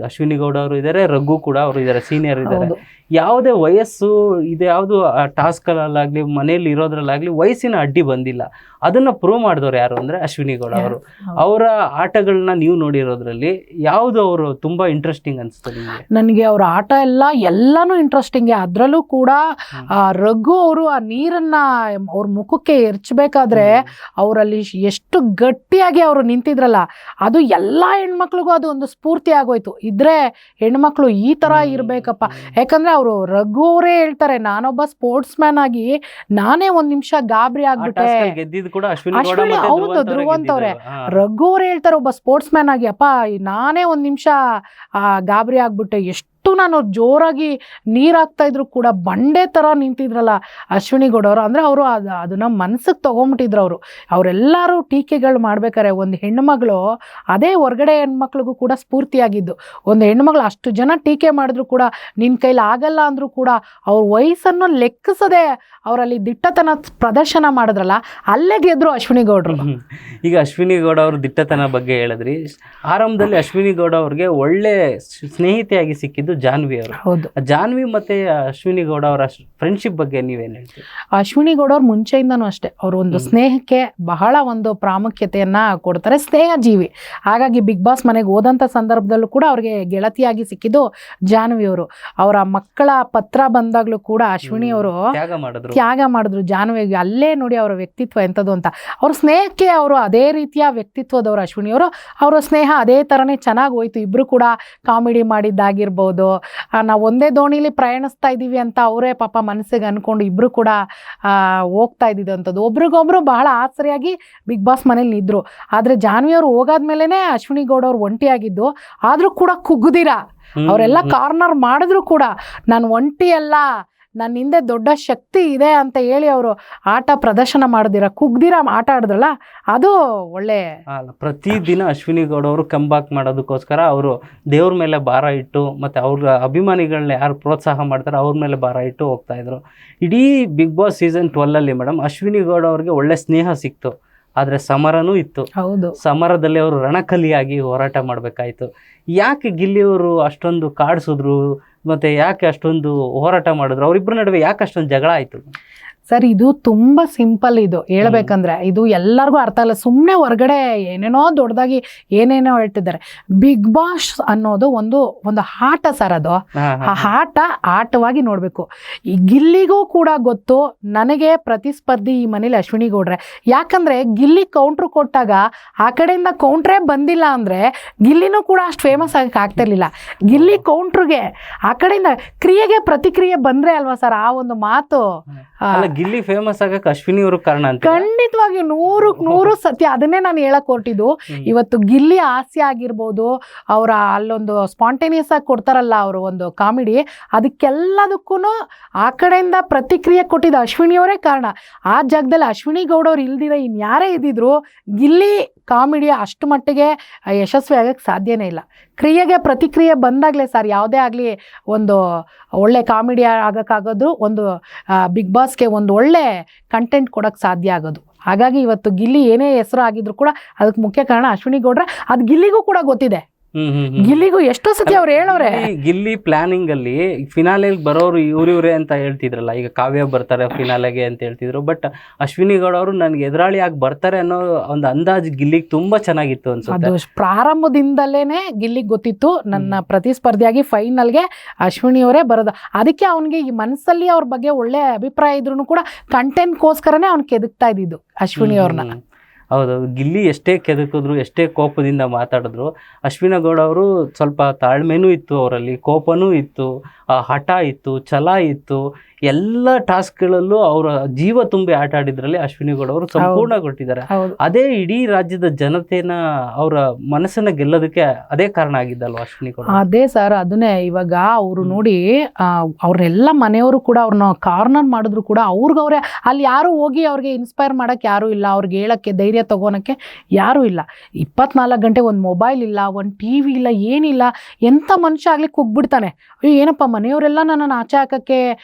ಅಶ್ವಿನಿ ಗೌಡ ಅವರು ಇದ್ದಾರೆ, ರಘು ಕೂಡ ಅವರು ಇದ್ದಾರೆ, ಸೀನಿಯರ್ ಇದ್ದಾರೆ. ಯಾವುದೇ ವಯಸ್ಸು ಇದೆ, ಯಾವುದು ಟಾಸ್ಕ್ಗಳಲ್ಲಾಗಲಿ ಮನೇಲಿ ಇರೋದ್ರಲ್ಲಾಗಲಿ ವಯಸ್ಸಿನ ಅಡ್ಡಿ ಬಂದಿಲ್ಲ. ಅದನ್ನು ಪ್ರೂವ್ ಮಾಡಿದವ್ರು ಯಾರು ಅಂದರೆ ಅಶ್ವಿನಿ ಗೌಡ ಅವರು. ಅವರ ಆಟಗಳನ್ನ ನೀವು ನೋಡಿರೋದ್ರಲ್ಲಿ ಯಾವುದು ಅವರು ತುಂಬ ಇಂಟ್ರೆಸ್ಟಿಂಗ್ ಅನಿಸ್ತು ನಿಮಗೆ? ನನಗೆ ಅವ್ರ ಆಟ ಎಲ್ಲಾನು ಇಂಟ್ರೆಸ್ಟಿಂಗೇ. ಅದರಲ್ಲೂ ಕೂಡ ರಘು ಅವರು ಆ ನೀರನ್ನು ಅವ್ರ ಮುಖಕ್ಕೆ ಎರಚಬೇಕಾದ್ರೆ ಅವರಲ್ಲಿ ಎಷ್ಟು ಗಟ್ಟಿಯಾಗಿ ಅವರು ನಿಂತಿದ್ರಲ್ಲ, ಅದು ಎಲ್ಲ ಹೆಣ್ಮಕ್ಳಿಗೂ ಅದು ಒಂದು ಸ್ಫೂರ್ತಿ ಆಗೋಯ್ತು. ಇದ್ರೆ ಹೆಣ್ಮಕ್ಳು ಈ ಥರ ಇರಬೇಕಪ್ಪ. ಯಾಕಂದರೆ ಅವರು ರಘು ಅವರೇ ಹೇಳ್ತಾರೆ, ನಾನೊಬ್ಬ ಸ್ಪೋರ್ಟ್ಸ್ ಮ್ಯಾನ್ ಆಗಿ ನಾನೇ ಒಂದು ನಿಮಿಷ ಗಾಬರಿ ಆಗ್ಬಿಟ್ಟೆ. ಹೌದು, ಧ್ರುವಂತವ್ರೆ. ರಘು ಅವರೇ ಹೇಳ್ತಾರೆ, ಒಬ್ಬ ಸ್ಪೋರ್ಟ್ಸ್ ಮ್ಯಾನ್ ಆಗಿ ಅಪ್ಪ ನಾನೇ ಒಂದು ನಿಮಿಷ ಗಾಬರಿ ಆಗ್ಬಿಟ್ಟೆ. ಎಷ್ಟು ನಾನು ಜೋರಾಗಿ ನೀರಾಗ್ತಾ ಇದ್ರು ಕೂಡ ಬಂಡೆ ಥರ ನಿಂತಿದ್ರಲ್ಲ ಅಶ್ವಿನಿ ಗೌಡ ಅವರು. ಅಂದರೆ ಅವರು ಅದನ್ನ ಮನ್ಸಿಗೆ ತೊಗೊಂಬಿಟ್ಟಿದ್ರು. ಅವರೆಲ್ಲರೂ ಟೀಕೆಗಳು ಮಾಡ್ಬೇಕಾರೆ ಒಂದು ಹೆಣ್ಮಗಳು ಅದೇ ಹೊರಗಡೆ ಹೆಣ್ಮಕ್ಳಿಗೂ ಕೂಡ ಸ್ಫೂರ್ತಿಯಾಗಿದ್ದು. ಒಂದು ಹೆಣ್ಮಗಳು ಅಷ್ಟು ಜನ ಟೀಕೆ ಮಾಡಿದ್ರು ಕೂಡ, ನಿನ್ನ ಕೈಲಿ ಆಗಲ್ಲ ಅಂದರೂ ಕೂಡ ಅವ್ರ ವಯಸ್ಸನ್ನು ಲೆಕ್ಕಿಸದೆ ಅವರಲ್ಲಿ ದಿಟ್ಟತನ ಪ್ರದರ್ಶನ ಮಾಡಿದ್ರಲ್ಲ, ಅಲ್ಲೇ ಗೆದ್ರು ಅಶ್ವಿನಿ ಗೌಡರು. ಈಗ ಅಶ್ವಿನಿ ಗೌಡ ಅವರು ದಿಟ್ಟತನ ಬಗ್ಗೆ ಹೇಳಿದ್ರಿ. ಆರಂಭದಲ್ಲಿ ಅಶ್ವಿನಿ ಗೌಡ ಅವ್ರಿಗೆ ಒಳ್ಳೆ ಸ್ನೇಹಿತೆಯಾಗಿ ಸಿಕ್ಕಿದ್ದು ಜಾನ್ವಿ ಅವರು. ಹೌದು, ಜಾನ್ವಿ ಮತ್ತೆ ಅಶ್ವಿನಿ ಗೌಡ ಅವರ ಫ್ರೆಂಡ್ಶಿಪ್ ಬಗ್ಗೆ ನೀವೇನು ಹೇಳ್ತೀವಿ? ಅಶ್ವಿನಿ ಗೌಡ ಅವ್ರು ಮುಂಚೆಯಿಂದನೂ ಅಷ್ಟೇ, ಅವರು ಒಂದು ಸ್ನೇಹಕ್ಕೆ ಬಹಳ ಒಂದು ಪ್ರಾಮುಖ್ಯತೆಯನ್ನ ಕೊಡ್ತಾರೆ, ಸ್ನೇಹ ಜೀವಿ. ಹಾಗಾಗಿ ಬಿಗ್ ಬಾಸ್ ಮನೆಗೆ ಹೋದಂಥ ಸಂದರ್ಭದಲ್ಲೂ ಕೂಡ ಅವ್ರಿಗೆ ಗೆಳತಿಯಾಗಿ ಸಿಕ್ಕಿದ್ದು ಜಾನ್ವಿ ಅವರು. ಅವರ ಮಕ್ಕಳ ಪತ್ರ ಬಂದಾಗ್ಲೂ ಕೂಡ ಅಶ್ವಿನಿ ಅವರು ತ್ಯಾಗ ಮಾಡಿದ್ರು ಜಾನ್ವಿಗೆ. ಅಲ್ಲೇ ನೋಡಿ ಅವರ ವ್ಯಕ್ತಿತ್ವ ಎಂಥದ್ದು ಅಂತ. ಅವ್ರ ಸ್ನೇಹಕ್ಕೆ ಅವರು ಅದೇ ರೀತಿಯ ವ್ಯಕ್ತಿತ್ವದವರು ಅಶ್ವಿನಿ ಅವರು. ಅವರ ಸ್ನೇಹ ಅದೇ ಥರನೇ ಚೆನ್ನಾಗಿ ಹೋಯ್ತು. ಇಬ್ಬರು ಕೂಡ ಕಾಮಿಡಿ ಮಾಡಿದ್ದಾಗಿರ್ಬೋದು, ನಾವು ಒಂದೇ ದೋಣಿಲಿ ಪ್ರಯಾಣಿಸ್ತಾ ಇದ್ದೀವಿ ಅಂತ ಅವರೇ ಪಾಪ ಮನಸ್ಸಿಗೆ ಅಂದ್ಕೊಂಡು ಇಬ್ಬರು ಕೂಡ ಹೋಗ್ತಾ ಇದ್ದಿದ್ದಂಥದ್ದು. ಒಬ್ರಿಗೊಬ್ರು ಬಹಳ ಆಸರಿಯಾಗಿ ಬಿಗ್ ಬಾಸ್ ಮನೇಲಿ ಇದ್ದರು. ಆದರೆ ಜಾನ್ವಿ ಅವರು ಹೋಗಾದ್ಮೇಲೆ ಅಶ್ವಿನಿ ಗೌಡ ಅವ್ರು ಒಂಟಿಯಾಗಿದ್ದು, ಆದರೂ ಕೂಡ ಕುಗ್ದಿರ ಅವರೆಲ್ಲ ಕಾರ್ನರ್ ಮಾಡಿದ್ರು ಕೂಡ ನಾನು ಒಂಟಿ ಅಲ್ಲ, ನನ್ನ ಹಿಂದೆ ದೊಡ್ಡ ಶಕ್ತಿ ಇದೆ ಅಂತ ಹೇಳಿ ಅವರು ಆಟ ಪ್ರದರ್ಶನ ಮಾಡಿದಿರ ಕುಗ್ದಿರ ಆಟ ಆಡಿದ್ರಲ್ಲ, ಅದು ಒಳ್ಳೆ. ಪ್ರತಿದಿನ ಅಶ್ವಿನಿ ಗೌಡ ಅವರು ಕಂಬ್ಯಾಕ್ ಮಾಡೋದಕ್ಕೋಸ್ಕರ ಅವರು ದೇವ್ರ ಮೇಲೆ ಭಾರ ಇಟ್ಟು, ಮತ್ತು ಅವ್ರ ಅಭಿಮಾನಿಗಳನ್ನ ಯಾರು ಪ್ರೋತ್ಸಾಹ ಮಾಡ್ತಾರೆ ಅವ್ರ ಮೇಲೆ ಭಾರ ಇಟ್ಟು ಹೋಗ್ತಾ ಇದ್ರು. ಇಡೀ Bigg Boss season 12 madam Ashwini Gowda ಅವ್ರಿಗೆ ಒಳ್ಳೆ ಸ್ನೇಹ ಸಿಕ್ತು, ಆದರೆ ಸಮರನೂ ಇತ್ತು. ಹೌದು, ಸಮರದಲ್ಲಿ ಅವರು ರಣಕಲಿಯಾಗಿ ಹೋರಾಟ ಮಾಡಬೇಕಾಯ್ತು. ಯಾಕೆ ಗಿಲ್ಲಿಯವರು ಅಷ್ಟೊಂದು ಕಾಡಿಸಿದ್ರು, ಮತ್ತೆ ಯಾಕೆ ಅಷ್ಟೊಂದು ಹೋರಾಟ ಮಾಡಿದ್ರು, ಅವರಿಬ್ಬರ ನಡುವೆ ಯಾಕೆ ಅಷ್ಟೊಂದು ಜಗಳ ಆಯಿತು? ಸರ್, ಇದು ತುಂಬ ಸಿಂಪಲ್. ಇದು ಹೇಳ್ಬೇಕಂದ್ರೆ ಇದು ಎಲ್ಲರಿಗೂ ಅರ್ಥ ಅಲ್ಲ. ಸುಮ್ಮನೆ ಹೊರಗಡೆ ಏನೇನೋ ದೊಡ್ಡದಾಗಿ ಏನೇನೋ ಹೇಳ್ತಿದ್ದಾರೆ. ಬಿಗ್ ಬಾಸ್ ಅನ್ನೋದು ಒಂದು ಆಟ ಸರ್. ಅದು ಆ ಆಟವಾಗಿ ನೋಡಬೇಕು. ಈ ಗಿಲ್ಲಿಗೂ ಕೂಡ ಗೊತ್ತು, ನನಗೆ ಪ್ರತಿಸ್ಪರ್ಧಿ ಈ ಮನೇಲಿ ಅಶ್ವಿನಿ ಗೌಡ್ರೆ. ಯಾಕಂದರೆ ಗಿಲ್ಲಿ ಕೌಂಟ್ರು ಕೊಟ್ಟಾಗ ಆ ಕಡೆಯಿಂದ ಕೌಂಟ್ರೇ ಬಂದಿಲ್ಲ ಅಂದರೆ ಗಿಲ್ಲಿನೂ ಕೂಡ ಅಷ್ಟು ಫೇಮಸ್ ಆಗಕ್ಕೆ ಆಗ್ತಿರ್ಲಿಲ್ಲ. ಗಿಲ್ಲಿ ಕೌಂಟ್ರಿಗೆ ಆ ಕಡೆಯಿಂದ ಕ್ರಿಯೆಗೆ ಪ್ರತಿಕ್ರಿಯೆ ಬಂದರೆ ಅಲ್ವಾ ಸರ್ ಆ ಒಂದು ಮಾತು. ಗಿಲ್ಲಿ ಫೇಮಸ್ ಆಗಕ್ಕೆ ಅಶ್ವಿನಿ ಅವರು ಕಾರಣ ಅಂತ ಖಂಡಿತವಾಗಿ 100% ಸತ್ಯ. ಅದನ್ನೇ ನಾನು ಹೇಳಕ್ ಹೊರಟಿದ್ದು. ಇವತ್ತು ಗಿಲ್ಲಿ ಹಾಸ್ಯ ಆಗಿರ್ಬೋದು, ಅವರ ಅಲ್ಲೊಂದು ಸ್ಪಾಂಟೇನಿಯಸ್ ಆಗಿ ಕೊಡ್ತಾರಲ್ಲ ಅವರು ಒಂದು ಕಾಮಿಡಿ, ಅದಕ್ಕೆಲ್ಲದಕ್ಕೂ ಆ ಕಡೆಯಿಂದ ಪ್ರತಿಕ್ರಿಯೆ ಕೊಟ್ಟಿದ್ದು ಅಶ್ವಿನಿಯವರೇ ಕಾರಣ. ಆ ಜಾಗದಲ್ಲಿ ಅಶ್ವಿನಿ ಗೌಡ ಅವ್ರು ಇಲ್ದಿರ ಇನ್ಯಾರೇ ಇದ್ದಿದ್ರು ಗಿಲ್ಲಿ ಕಾಮಿಡಿ ಅಷ್ಟು ಮಟ್ಟಿಗೆ ಯಶಸ್ವಿ ಆಗಕ್ಕೆ ಸಾಧ್ಯನೇ ಇಲ್ಲ. ಕ್ರಿಯೆಗೆ ಪ್ರತಿಕ್ರಿಯೆ ಬಂದಾಗಲೇ ಸರ್ ಯಾವುದೇ ಆಗಲಿ ಒಂದು ಒಳ್ಳೆ ಕಾಮಿಡಿ ಆಗೋಕ್ಕಾಗೋದು, ಒಂದು ಬಿಗ್ ಬಾಸ್ಗೆ ಒಂದು ಒಳ್ಳೆ ಕಂಟೆಂಟ್ ಕೊಡೋಕ್ಕೆ ಸಾಧ್ಯ ಆಗೋದು. ಹಾಗಾಗಿ ಇವತ್ತು ಗಿಲ್ಲಿ ಏನೇ ಹೆಸರು ಆಗಿದ್ರು ಕೂಡ ಅದಕ್ಕೆ ಮುಖ್ಯ ಕಾರಣ ಅಶ್ವಿನಿ ಗೌಡ್ರೆ. ಅದು ಗಿಲ್ಲಿಗೂ ಕೂಡ ಗೊತ್ತಿದೆ. ಗಿಲ್ಲಿಗೂ ಎಷ್ಟೋ ಸತಿ ಅವ್ರು ಹೇಳೋರೆ. ಗಿಲ್ಲಿ ಪ್ಲಾನಿಂಗ್ ಅಲ್ಲಿ ಫಿನಾಲೆಗೆ ಬರೋರು ಇವ್ರಿವ್ರೆ ಅಂತ ಹೇಳ್ತಿದ್ರಲ್ಲ, ಈಗ ಕಾವ್ಯ ಬರ್ತಾರೆ ಫಿನಾಲೆಗೆ ಅಂತ ಹೇಳ್ತಿದ್ರು. ಬಟ್ ಅಶ್ವಿನಿ ಗೌಡ ಅವರು ನನ್ಗೆ ಎದುರಾಳಿ ಆಗಿ ಬರ್ತಾರೆ ಅನ್ನೋ ಒಂದು ಅಂದಾಜು ಗಿಲ್ಲಿಗೆ ತುಂಬಾ ಚೆನ್ನಾಗಿತ್ತು ಅನ್ಸುತ್ತೆ. ಅದು ಪ್ರಾರಂಭದಿಂದಲೇನೆ ಗಿಲ್ಲಿಗೆ ಗೊತ್ತಿತ್ತು ನನ್ನ ಪ್ರತಿಸ್ಪರ್ಧಿಯಾಗಿ ಫೈನಲ್ಗೆ ಅಶ್ವಿನಿ ಅವರೇ ಬರೋದು. ಅದಕ್ಕೆ ಅವನಿಗೆ ಈ ಮನಸ್ಸಲ್ಲಿ ಅವ್ರ ಬಗ್ಗೆ ಒಳ್ಳೆ ಅಭಿಪ್ರಾಯ ಇದ್ರೂ ಕೂಡ ಕಂಟೆಂಟ್ಗೋಸ್ಕರನೇ ಅವ್ನು ಕೆದಕ್ತಾ ಇದ್ದಿದ್ದು ಅಶ್ವಿನಿ ಅವ್ರನ್ನ. ಹೌದು, ಗಿಲ್ಲಿ ಎಷ್ಟೇ ಕೆದಕಿದ್ರು, ಎಷ್ಟೇ ಕೋಪದಿಂದ ಮಾತಾಡಿದ್ರು, ಅಶ್ವಿನಿ ಗೌಡ ಅವರು ಸ್ವಲ್ಪ ತಾಳ್ಮೆನೂ ಇತ್ತು ಅವರಲ್ಲಿ, ಕೋಪನೂ ಇತ್ತು, ಹಠ ಇತ್ತು, ಛಲ ಇತ್ತು. ಎಲ್ಲ ಟಾಸ್ಕ್ಗಳಲ್ಲೂ ಅವರ ಜೀವ ತುಂಬಿ ಆಟ ಆಡಿದ್ರಲ್ಲಿ ಅಶ್ವಿನಿ ಗೌಡ ಅವರು ಸಂಪೂರ್ಣ ಕೊಟ್ಟಿದ್ದಾರೆ. ಅದೇ ಇಡೀ ರಾಜ್ಯದ ಜನತೆನ ಅವರ ಮನಸ್ಸನ್ನ ಗೆಲ್ಲೋದಕ್ಕೆ ಅದೇ ಕಾರಣ ಆಗಿದ್ದಲ್ವ ಅಶ್ವಿನಿ ಗೌಡ. ಅದೇ ಸರ್, ಅದನ್ನೇ ಇವಾಗ ಅವರು ನೋಡಿ ಅವ್ರೆಲ್ಲ ಮನೆಯವರು ಕೂಡ ಅವ್ರನ್ನ ಕಾರ್ನರ್ ಮಾಡಿದ್ರು ಕೂಡ ಅವ್ರಿಗವ್ರೆ ಅಲ್ಲಿ ಯಾರು ಹೋಗಿ ಅವ್ರಿಗೆ ಇನ್ಸ್ಪೈರ್ ಮಾಡಕ್ಕೆ ಯಾರು ಇಲ್ಲ, ಅವ್ರಿಗೆ ಹೇಳಕ್ಕೆ ಧೈರ್ಯ ತಗೋನಕ್ಕೆ ಯಾರು ಇಲ್ಲ. 24 ಗಂಟೆ ಒಂದು ಮೊಬೈಲ್ ಇಲ್ಲ, ಒಂದು ಟಿವಿ ಇಲ್ಲ, ಏನಿಲ್ಲ. ಎಂಥ ಮನುಷ್ಯ ಆಗ್ಲಿ ಕುಗ್ಬಿಡ್ತಾನೆ, ಅಯ್ಯೋ ಏನಪ್ಪ ಮನೆಯವರೆಲ್ಲ ನನ್ನನ್ನು ಆಚೆ ಹಾಕಕ್ಕೆ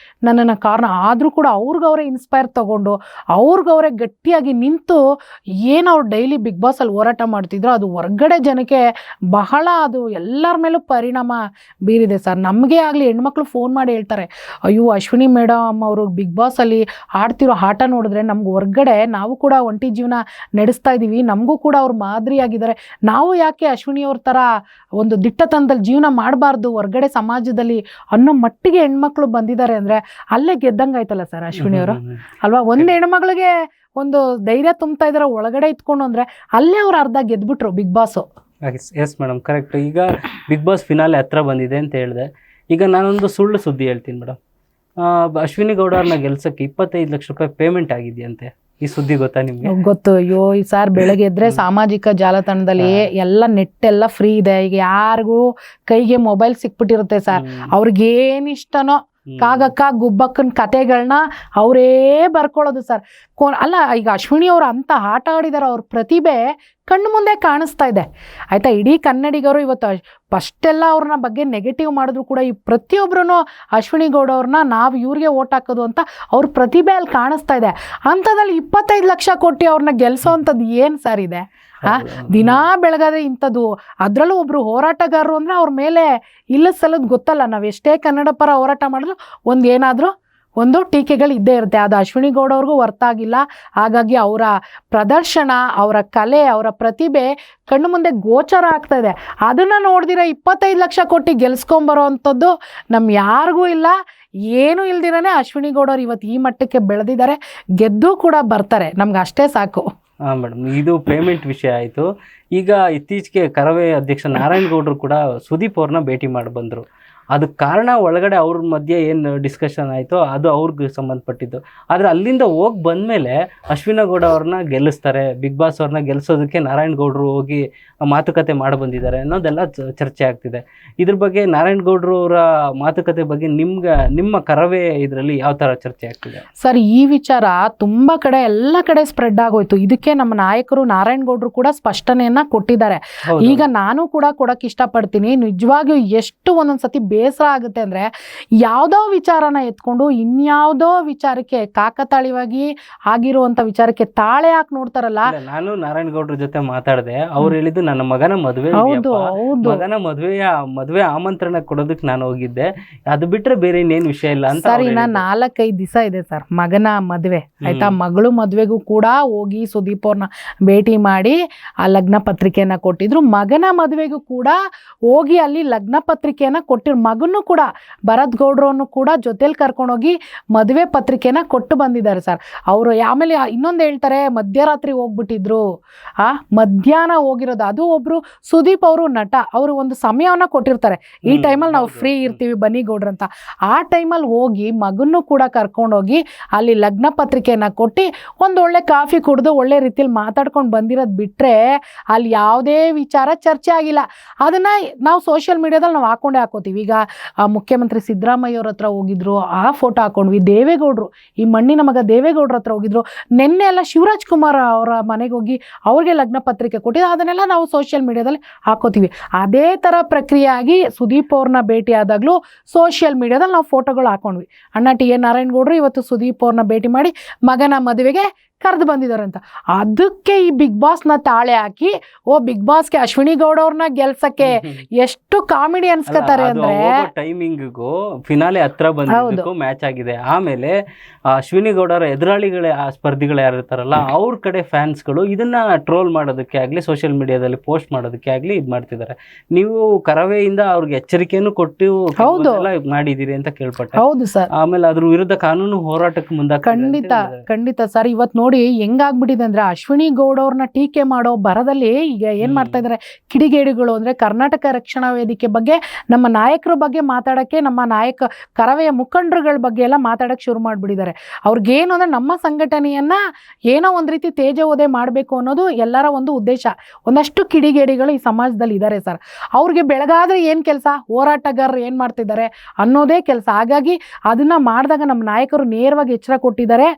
ನನ್ನನ್ನು ಕಾರಣ ಆದರೂ ಕೂಡ ಅವ್ರಿಗವ್ರೆ ಇನ್ಸ್ಪೈರ್ ತಗೊಂಡು ಅವ್ರಿಗವ್ರೆ ಗಟ್ಟಿಯಾಗಿ ನಿಂತು ಏನು ಅವ್ರು ಡೈಲಿ ಬಿಗ್ ಬಾಸಲ್ಲಿ ಹೋರಾಟ ಮಾಡ್ತಿದ್ರು ಅದು ಹೊರ್ಗಡೆ ಜನಕ್ಕೆ ಬಹಳ ಅದು ಎಲ್ಲರ ಮೇಲೂ ಪರಿಣಾಮ ಬೀರಿದೆ ಸರ್. ನಮಗೆ ಆಗಲಿ ಹೆಣ್ಮಕ್ಳು ಫೋನ್ ಮಾಡಿ ಹೇಳ್ತಾರೆ, ಅಯ್ಯೋ ಅಶ್ವಿನಿ ಮೇಡಮ್ ಅವರು ಬಿಗ್ ಬಾಸಲ್ಲಿ ಆಡ್ತಿರೋ ಆಟ ನೋಡಿದ್ರೆ ನಮ್ಗೆ ಹೊರ್ಗಡೆ ನಾವು ಕೂಡ ಒಂಟಿ ಜೀವನ ನಡೆಸ್ತಾ ಇದ್ದೀವಿ, ನಮಗೂ ಕೂಡ ಅವ್ರು ಮಾದರಿಯಾಗಿದ್ದಾರೆ, ನಾವು ಯಾಕೆ ಅಶ್ವಿನಿ ಅವ್ರ ಥರ ಒಂದು ದಿಟ್ಟತನದಲ್ಲಿ ಜೀವನ ಮಾಡಬಾರ್ದು ಹೊರ್ಗಡೆ ಸಮಾಜದಲ್ಲಿ ಅನ್ನೋ ಮಟ್ಟಿಗೆ ಹೆಣ್ಮಕ್ಳು ಬಂದಿದ್ದಾರೆ ಅಂದರೆ ಅಲ್ಲೇ ಗೆದ್ದಂಗಾಯ್ತಲ್ಲ ಸರ್ ಅಶ್ವಿನಿ ಅವರು ಅಲ್ವಾ. ಒಂದು ಹೆಣ್ಮಗಳಿಗೆ ಒಂದು ಧೈರ್ಯ ತುಂಬ್ತಾ ಇದಾರೆ ಒಳಗಡೆ ಇತ್ಕೊಂಡು ಅಂದರೆ ಅಲ್ಲೇ ಅವ್ರು ಅರ್ಧ ಗೆದ್ಬಿಟ್ರು big boss. Yes madam, correct. ಈಗ ಬಿಗ್ ಬಾಸ್ ಫಿನಾಲೆ ಹತ್ರ ಬಂದಿದೆ ಅಂತ ಹೇಳಿದೆ. ಈಗ ನಾನೊಂದು ಸುಳ್ಳು ಸುದ್ದಿ ಹೇಳ್ತೀನಿ ಮೇಡಮ್. ಅಶ್ವಿನಿ ಗೌಡ ಅವ್ರನ್ನ ಗೆಲ್ಸಕ್ಕೆ 25 ಲಕ್ಷ ರೂಪಾಯಿ ಪೇಮೆಂಟ್ ಆಗಿದೆಯಂತೆ. ಈ ಸುದ್ದಿ ಗೊತ್ತಾ ನಿಮ್ಗೆ? ಗೊತ್ತು. ಅಯ್ಯೋ ಈ ಸರ್ ಬೆಳಗ್ಗೆ ಎದ್ರೆ ಸಾಮಾಜಿಕ ಜಾಲತಾಣದಲ್ಲಿ ಎಲ್ಲ ನೆಟ್ ಎಲ್ಲ ಫ್ರೀ ಇದೆ. ಈಗ ಯಾರಿಗೂ ಕೈಗೆ ಮೊಬೈಲ್ ಸಿಕ್ಬಿಟ್ಟಿರುತ್ತೆ ಸರ್, ಅವ್ರಿಗೇನಿಷ್ಟನೋ ಕಾಗಕ್ಕ ಗುಬ್ಬಕ್ಕನ ಕತೆಗಳನ್ನ ಅವರೇ ಬರ್ಕೊಳ್ಳೋದು ಸರ್. ಅಲ್ಲ ಈಗ ಅಶ್ವಿನಿ ಅವರು ಅಂತ ಆಟ ಆಡಿದಾರೆ, ಅವ್ರ ಪ್ರತಿಭೆ ಕಣ್ಣು ಮುಂದೆ ಕಾಣಿಸ್ತಾ ಇದೆ ಆಯ್ತಾ. ಇಡೀ ಕನ್ನಡಿಗರು ಇವತ್ತು ಫಸ್ಟೆಲ್ಲ ಅವ್ರನ್ನ ಬಗ್ಗೆ ನೆಗೆಟಿವ್ ಮಾಡಿದ್ರು ಕೂಡ ಈ ಪ್ರತಿಯೊಬ್ಬರೂ ಅಶ್ವಿನಿ ಗೌಡ ಅವ್ರನ್ನ ನಾವು ಇವ್ರಿಗೆ ಓಟ್ ಹಾಕೋದು ಅಂತ ಅವ್ರ ಪ್ರತಿಭೆ ಅಲ್ಲಿ ಕಾಣಿಸ್ತಾ ಇದೆ. ಅಂಥದ್ರಲ್ಲಿ 25 ಲಕ್ಷ ಕೊಟ್ಟು ಅವ್ರನ್ನ ಗೆಲ್ಸೋವಂಥದ್ದು ಏನು ಸರ್ ಇದೆ? ದಿನಾ ಬೆಳಗಾದ್ರೆ ಇಂಥದ್ದು, ಅದರಲ್ಲೂ ಒಬ್ರು ಹೋರಾಟಗಾರರು ಅಂದ್ರೆ ಅವ್ರ ಮೇಲೆ ಇಲ್ಲ ಸಲ್ಲದ್ ಗೊತ್ತಲ್ಲ. ನಾವು ಎಷ್ಟೇ ಕನ್ನಡ ಪರ ಹೋರಾಟ ಮಾಡಿದ್ರು ಏನಾದರೂ ಒಂದು ಟೀಕೆಗಳು ಇದ್ದೇ ಇರುತ್ತೆ. ಅದು ಅಶ್ವಿನಿ ಗೌಡ ಅವ್ರಿಗೂ ವರ್ತಾಗಿಲ್ಲ. ಹಾಗಾಗಿ ಅವರ ಪ್ರದರ್ಶನ, ಅವರ ಕಲೆ, ಅವರ ಪ್ರತಿಭೆ ಕಣ್ಣು ಮುಂದೆ ಗೋಚರ ಆಗ್ತಾ ಇದೆ. ಅದನ್ನು ನೋಡ್ದಿರ 25 ಲಕ್ಷ ಕೊಟ್ಟು ಗೆಲ್ಸ್ಕೊಂಬರೋ ಅಂಥದ್ದು ನಮ್ಮ ಯಾರಿಗೂ ಇಲ್ಲ. ಏನೂ ಇಲ್ದಿರನೇ ಅಶ್ವಿನಿ ಗೌಡ ಅವ್ರು ಇವತ್ತು ಈ ಮಟ್ಟಕ್ಕೆ ಬೆಳೆದಿದ್ದಾರೆ, ಗೆದ್ದು ಕೂಡ ಬರ್ತಾರೆ. ನಮ್ಗೆ ಅಷ್ಟೇ ಸಾಕು. ಹಾಂ ಮೇಡಮ್, ಇದು ಪೇಮೆಂಟ್ ವಿಷಯ ಆಯಿತು. ಈಗ ಇತ್ತೀಚೆಗೆ ಕರವೇ ಅಧ್ಯಕ್ಷ ನಾರಾಯಣ ಗೌಡರು ಕೂಡ ಸುದೀಪ್ ಅವ್ರನ್ನ ಭೇಟಿ ಮಾಡಿ ಬಂದರು. ಅದಕ್ಕೆ ಕಾರಣ ಒಳಗಡೆ ಅವ್ರ ಮಧ್ಯೆ ಏನು ಡಿಸ್ಕಷನ್ ಆಯಿತು ಅದು ಅವ್ರಿಗೆ ಸಂಬಂಧಪಟ್ಟಿದ್ದು. ಆದರೆ ಅಲ್ಲಿಂದ ಹೋಗಿ ಬಂದಮೇಲೆ ಅಶ್ವಿನಿ ಗೌಡ ಅವ್ರನ್ನ ಗೆಲ್ಲಿಸ್ತಾರೆ, ಬಿಗ್ ಬಾಸ್ ಅವ್ರನ್ನ ಗೆಲ್ಲಿಸೋದಕ್ಕೆ ನಾರಾಯಣ ಗೌಡರು ಹೋಗಿ ಮಾತುಕತೆ ಮಾಡಿ ಬಂದಿದ್ದಾರೆ ಅನ್ನೋದೆಲ್ಲ ಚರ್ಚೆ ಆಗ್ತಿದೆ. ಇದ್ರ ಬಗ್ಗೆ ನಾರಾಯಣ ಗೌಡರು ಅವರ ಮಾತುಕತೆ ಬಗ್ಗೆ ನಿಮ್ಮ ಕರವೇ ಇದರಲ್ಲಿ ಯಾವ ಥರ ಚರ್ಚೆ ಆಗ್ತಿದೆ ಸರ್? ಈ ವಿಚಾರ ತುಂಬ ಕಡೆ ಎಲ್ಲ ಕಡೆ ಸ್ಪ್ರೆಡ್ ಆಗೋಯ್ತು. ಇದಕ್ಕೆ ನಮ್ಮ ನಾಯಕರು ನಾರಾಯಣ ಗೌಡರು ಕೂಡ ಸ್ಪಷ್ಟನೆಯನ್ನ ಕೊಟ್ಟಿದ್ದಾರೆ. ಈಗ ನಾನು ಕೂಡ ಕೊಡಕ್ಕೆ ಇಷ್ಟಪಡ್ತೀನಿ. ನಿಜವಾಗಿಯೂ ಎಷ್ಟು ಒಂದೊಂದ್ಸತಿ ಬೇಸರ ಆಗುತ್ತೆ ಅಂದರೆ, ಯಾವುದೋ ವಿಚಾರನ ಎತ್ಕೊಂಡು ಇನ್ಯಾವುದೋ ವಿಚಾರಕ್ಕೆ ಕಾಕತಾಳೀಯವಾಗಿ ಆಗಿರುವಂಥ ವಿಚಾರಕ್ಕೆ ತಾಳೆ ಹಾಕಿ ನೋಡ್ತಾರಲ್ಲ. ನಾನು ನಾರಾಯಣ ಗೌಡ್ರ ಜೊತೆ ಮಾತಾಡಿದೆ. ಅವ್ರು ಹೇಳಿದ್ದು ನನ್ನ ಮಗನ ಮದುವೆ, ಮಗನ ಮದುವೆ ಆಮಂತ್ರಣ ಕೊಡೋದಕ್ಕೆ ನಾನು ಹೋಗಿದ್ದೆ, ಅದು ಬಿಟ್ರೆ ಬೇರೆ ಇನ್ನೇನು ವಿಷಯ ಇಲ್ಲ ಅಂತ. ಸರ್ ಇನ್ನ 4-5 ದಿವಸ ಇದೆ ಸರ್ ಮಗನ ಮದುವೆ ಆಯ್ತಾ. ಮಗಳು ಮದುವೆಗೂ ಕೂಡ ಹೋಗಿ ಸುದೀಪ್ ಅವ್ರನ್ನ ಭೇಟಿ ಮಾಡಿ ಆ ಲಗ್ನ ಪತ್ರಿಕೆಯನ್ನ ಕೊಟ್ಟಿದ್ರು. ಮಗನ ಮದುವೆಗೂ ಕೂಡ ಹೋಗಿ ಅಲ್ಲಿ ಲಗ್ನ ಪತ್ರಿಕೆಯನ್ನ ಕೊಟ್ಟಿರು. ಮಗನೂ ಕೂಡ ಭರತ್ ಗೌಡ್ರನ್ನು ಕೂಡ ಜೊತೆಲಿ ಕರ್ಕೊಂಡೋಗಿ ಮದುವೆ ಪತ್ರಿಕೆನ ಕೊಟ್ಟು ಬಂದಿದ್ದಾರೆ ಸರ್ ಅವರು. ಆಮೇಲೆ ಇನ್ನೊಂದು ಹೇಳ್ತಾರೆ, ಮಧ್ಯರಾತ್ರಿ ಹೋಗ್ಬಿಟ್ಟಿದ್ರು. ಮಧ್ಯಾಹ್ನ ಹೋಗಿರೋದು. ಅದು ಒಬ್ರು ಸುದೀಪ್ ಅವರು ನಟ, ಅವರು ಒಂದು ಸಮಯವನ್ನ ಕೊಟ್ಟಿರ್ತಾರೆ, ಈ ಟೈಮಲ್ಲಿ ನಾವು ಫ್ರೀ ಇರ್ತೀವಿ ಬನ್ನಿ ಗೌಡ್ರ ಅಂತ. ಆ ಟೈಮಲ್ಲಿ ಹೋಗಿ ಮಗನ್ನೂ ಕೂಡ ಕರ್ಕೊಂಡೋಗಿ ಅಲ್ಲಿ ಲಗ್ನ ಪತ್ರಿಕೆಯನ್ನ ಕೊಟ್ಟು ಒಂದೊಳ್ಳೆ ಕಾಫಿ ಕುಡಿದು ಒಳ್ಳೆ ರೀತಿಯಲ್ಲಿ ಮಾತಾಡ್ಕೊಂಡು ಬಂದಿರೋದು ಬಿಟ್ರೆ ಅಲ್ಲಿ ಯಾವುದೇ ವಿಚಾರ ಚರ್ಚೆ ಆಗಿಲ್ಲ. ಅದನ್ನ ನಾವು ಸೋಷಿಯಲ್ ಮೀಡಿಯಾದಲ್ಲಿ ನಾವು ಹಾಕೊಂಡೇ ಹಾಕೋತೀವಿ. ಈಗ ಮುಖ್ಯಮಂತ್ರಿ ಸಿದ್ದರಾಮಯ್ಯ ಅವ್ರ ಹತ್ರ ಹೋಗಿದ್ರು, ಆ ಫೋಟೋ ಹಾಕೊಂಡ್ವಿ. ದೇವೇಗೌಡರು, ಈ ಮಣ್ಣಿನ ಮಗ ದೇವೇಗೌಡರ ಹತ್ರ ಹೋಗಿದ್ರು. ನಿನ್ನೆ ಎಲ್ಲ ಶಿವರಾಜ್ ಕುಮಾರ್ ಅವರ ಮನೆಗೆ ಹೋಗಿ ಅವ್ರಿಗೆ ಲಗ್ನ ಪತ್ರಿಕೆ ಕೊಟ್ಟಿದ್ದು, ಅದನ್ನೆಲ್ಲ ನಾವು ಸೋಷಿಯಲ್ ಮೀಡಿಯಾದಲ್ಲಿ ಹಾಕೋತೀವಿ. ಅದೇ ಥರ ಪ್ರಕ್ರಿಯೆ ಆಗಿ ಸುದೀಪ್ ಅವ್ರನ್ನ ಭೇಟಿ ಆದಾಗಲೂ ಸೋಷಿಯಲ್ ಮೀಡಿಯಾದಲ್ಲಿ ನಾವು ಫೋಟೋಗಳು ಹಾಕೊಂಡ್ವಿ. ಅಣ್ಣ ಟಿ ಎನ್ ನಾರಾಯಣ ಗೌಡರು ಇವತ್ತು ಸುದೀಪ್ ಅವ್ರನ್ನ ಭೇಟಿ ಮಾಡಿ ಮಗನ ಮದುವೆಗೆ ಕರೆದು ಬಂದಿದ್ದಾರೆ ಅಂತ. ಅದಕ್ಕೆ ಈ ಬಿಗ್ ಬಾಸ್ನ ತಾಳೆ ಹಾಕಿ ಬಿಗ್ ಬಾಸ್ಗೆ ಅಶ್ವಿನಿ ಗೌಡ ಅವ್ರನ್ನ ಗೆಲ್ಸಕ್ಕೆ ಎಷ್ಟು ಕಾಮಿಡಿ ಅನ್ಸ್ಕೊತಾರೆ ಅಂದ್ರೆ ಟೈಮಿಂಗ್ಗೂ ಫಿನಾಲೆ ಹತ್ರ ಬಂದಿದ್ದಕ್ಕೂ ಮ್ಯಾಚ್ ಆಗಿದೆ. ಆಮೇಲೆ ಅಶ್ವಿನಿ ಗೌಡರ ಎದುರಾಳಿಗಳೇ ಆ ಸ್ಪರ್ಧಿಗಳು ಯಾರು ಇರ್ತಾರಲ್ಲ ಅವ್ರ ಕಡೆ ಫ್ಯಾನ್ಸ್ಗಳು ಇದನ್ನ ಟ್ರೋಲ್ ಮಾಡೋದಕ್ಕೆ ಆಗ್ಲಿ ಸೋಷಿಯಲ್ ಮೀಡಿಯಾದಲ್ಲಿ ಪೋಸ್ಟ್ ಮಾಡೋದಕ್ಕೆ ಆಗ್ಲಿ ಇದ್ ಮಾಡ್ತಿದ್ದಾರೆ. ನೀವು ಕರವೆಯಿಂದ ಅವ್ರಿಗೆ ಎಚ್ಚರಿಕೆಯನ್ನು ಕೊಟ್ಟು ಮಾಡಿದೀರಿ ಅಂತ ಕೇಳ್ಪಟ್ಟೆ. ಹೌದು ಸರ್. ಆಮೇಲೆ ಅದ್ರ ವಿರುದ್ಧ ಕಾನೂನು ಹೋರಾಟಕ್ಕೆ ಮುಂದೆ ಖಂಡಿತ ಸರ್. ಇವತ್ತು ನೋಡಿ ಹೆಂಗಾಗ್ಬಿಟ್ಟಿದೆ ಅಂದ್ರೆ ಅಶ್ವಿನಿ ಗೌಡ ಅವ್ರನ್ನ ಟೀಕೆ ಮಾಡೋ ಬರದಲ್ಲಿ ಈಗ ಏನ್ ಮಾಡ್ತಾ ಇದಾರೆ ಕಿಡಿಗೇಡಿಗಳು ಅಂದ್ರೆ ಕರ್ನಾಟಕ ರಕ್ಷಣಾ ವೇದಿಕೆ ಬಗ್ಗೆ ನಮ್ಮ ನಾಯಕರ ಬಗ್ಗೆ ಮಾತಾಡಕ್ಕೆ, ನಮ್ಮ ಕರವೆಯ ಮುಖಂಡರುಗಳ ಬಗ್ಗೆ ಎಲ್ಲ ಮಾತಾಡಕ್ಕೆ ಶುರು ಮಾಡ್ಬಿಟ್ಟಿದ್ದಾರೆ. ಅವ್ರಿಗೇನು ಅಂದ್ರೆ ನಮ್ಮ ಸಂಘಟನೆಯನ್ನ ಏನೋ ಒಂದ್ ರೀತಿ ತೇಜೋವಧೆ ಮಾಡ್ಬೇಕು ಅನ್ನೋದು ಎಲ್ಲರ ಒಂದು ಉದ್ದೇಶ. ಒಂದಷ್ಟು ಕಿಡಿಗೇಡಿಗಳು ಈ ಸಮಾಜದಲ್ಲಿ ಇದ್ದಾರೆ ಸರ್. ಅವ್ರಿಗೆ ಬೆಳಗಾದ್ರೆ ಏನ್ ಕೆಲಸ, ಹೋರಾಟಗಾರರು ಏನ್ ಮಾಡ್ತಿದ್ದಾರೆ ಅನ್ನೋದೇ ಕೆಲಸ. ಹಾಗಾಗಿ ಅದನ್ನ ಮಾಡಿದಾಗ ನಮ್ಮ ನಾಯಕರು ನೇರವಾಗಿ ಎಚ್ಚರ ಕೊಟ್ಟಿದ್ದಾರೆ.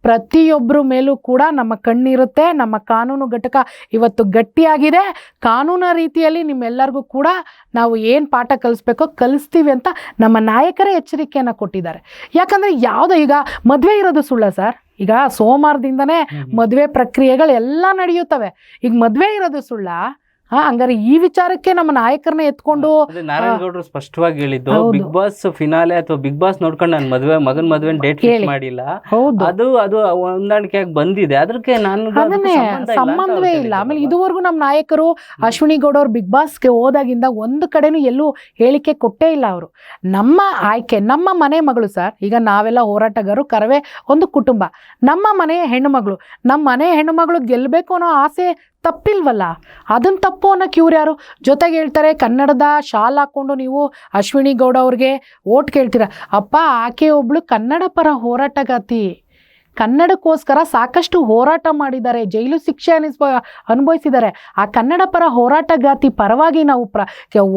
ಪ್ರತಿಯೊಬ್ಬರ ಮೇಲೂ ಕೂಡ ನಮ್ಮ ಕಣ್ಣಿರುತ್ತೆ. ನಮ್ಮ ಕಾನೂನು ಘಟಕ ಇವತ್ತು ಗಟ್ಟಿಯಾಗಿದೆ. ಕಾನೂನು ರೀತಿಯಲ್ಲಿ ನಿಮ್ಮೆಲ್ಲರಿಗೂ ಕೂಡ ನಾವು ಏನು ಪಾಠ ಕಲಿಸ್ಬೇಕೋ ಕಲಿಸ್ತೀವಿ ಅಂತ ನಮ್ಮ ನಾಯಕರೇ ಎಚ್ಚರಿಕೆಯನ್ನು ಕೊಟ್ಟಿದ್ದಾರೆ. ಯಾಕಂದರೆ ಯಾವುದೋ ಈಗ ಮದುವೆ ಇರೋದು ಸುಳ್ಳ ಸರ್. ಈಗ ಸೋಮವಾರದಿಂದನೇ ಮದುವೆ ಪ್ರಕ್ರಿಯೆಗಳು ಎಲ್ಲ ನಡೆಯುತ್ತವೆ. ಈಗ ಮದುವೆ ಇರೋದು ಸುಳ್ಳ? ಹಂಗಾರೆ ಈ ವಿಚಾರಕ್ಕೆ ನಮ್ಮ ನಾಯಕರನ್ನ ಎತ್ಕೊಂಡು ನಾರಾಯಣಗೌಡರು ಸ್ಪಷ್ಟವಾಗಿ ಹೇಳಿದ್ದು, ಬಿಗ್ ಬಾಸ್ ಫಿನಾಲೆ ಅಥವಾ ಬಿಗ್ ಬಾಸ್ ನೋಡ್ಕೊಂಡು ನಾನು ಮಗನ ಮದುವೆ ಡೇಟ್ ಫಿಕ್ಸ್ ಮಾಡಿಲ್ಲ, ಅದು ಹೊಂದಾಣಿಕೆಯಾಗಿ ಬಂದಿದೆ, ಅದಕ್ಕೆ ನಾನು ಸಂಬಂಧವೇ ಇಲ್ಲ. ಆಮೇಲೆ ಇದುವರೆಗೂ ನಮ್ಮ ನಾಯಕರು ಅಶ್ವಿನಿ ಗೌಡ ಅವ್ರು ಬಿಗ್ ಬಾಸ್ಗೆ ಹೋದಾಗಿಂದ ಒಂದು ಕಡೆನೂ ಎಲ್ಲೂ ಹೇಳಿಕೆ ಕೊಟ್ಟೇ ಇಲ್ಲ. ಅವರು ನಮ್ಮ ಆಯ್ಕೆ, ನಮ್ಮ ಮನೆ ಮಗಳು ಸರ್. ಈಗ ನಾವೆಲ್ಲ ಹೋರಾಟಗಾರರು, ಕರವೇ ಒಂದು ಕುಟುಂಬ, ನಮ್ಮ ಮನೆಯ ಹೆಣ್ಣು ಮಗಳು, ನಮ್ಮ ಮನೆ ಹೆಣ್ಣು ಮಗಳು ಗೆಲ್ಲಬೇಕು ಅನ್ನೋ ಆಸೆ ತಪ್ಪಿಲ್ವಲ್ಲ. ಅದನ್ನ ತಪ್ಪು ಅನ್ನೋಕೆ ಇವ್ರು ಯಾರು? ಜೊತೆಗೆ ಹೇಳ್ತಾರೆ ಕನ್ನಡದ ಶಾಲ್ ಹಾಕ್ಕೊಂಡು ನೀವು ಅಶ್ವಿನಿ ಗೌಡ ಅವ್ರಿಗೆ ಓಟ್ ಕೇಳ್ತೀರ. ಅಪ್ಪ, ಆಕೆ ಒಬ್ಳು ಕನ್ನಡ ಪರ ಹೋರಾಟಗಾತಿ, ಕನ್ನಡಕ್ಕೋಸ್ಕರ ಸಾಕಷ್ಟು ಹೋರಾಟ ಮಾಡಿದ್ದಾರೆ, ಜೈಲು ಶಿಕ್ಷೆ ಅನುಭವಿಸಿದ್ದಾರೆ. ಆ ಕನ್ನಡ ಪರ ಹೋರಾಟಗಾತಿ ಪರವಾಗಿ ನಾವು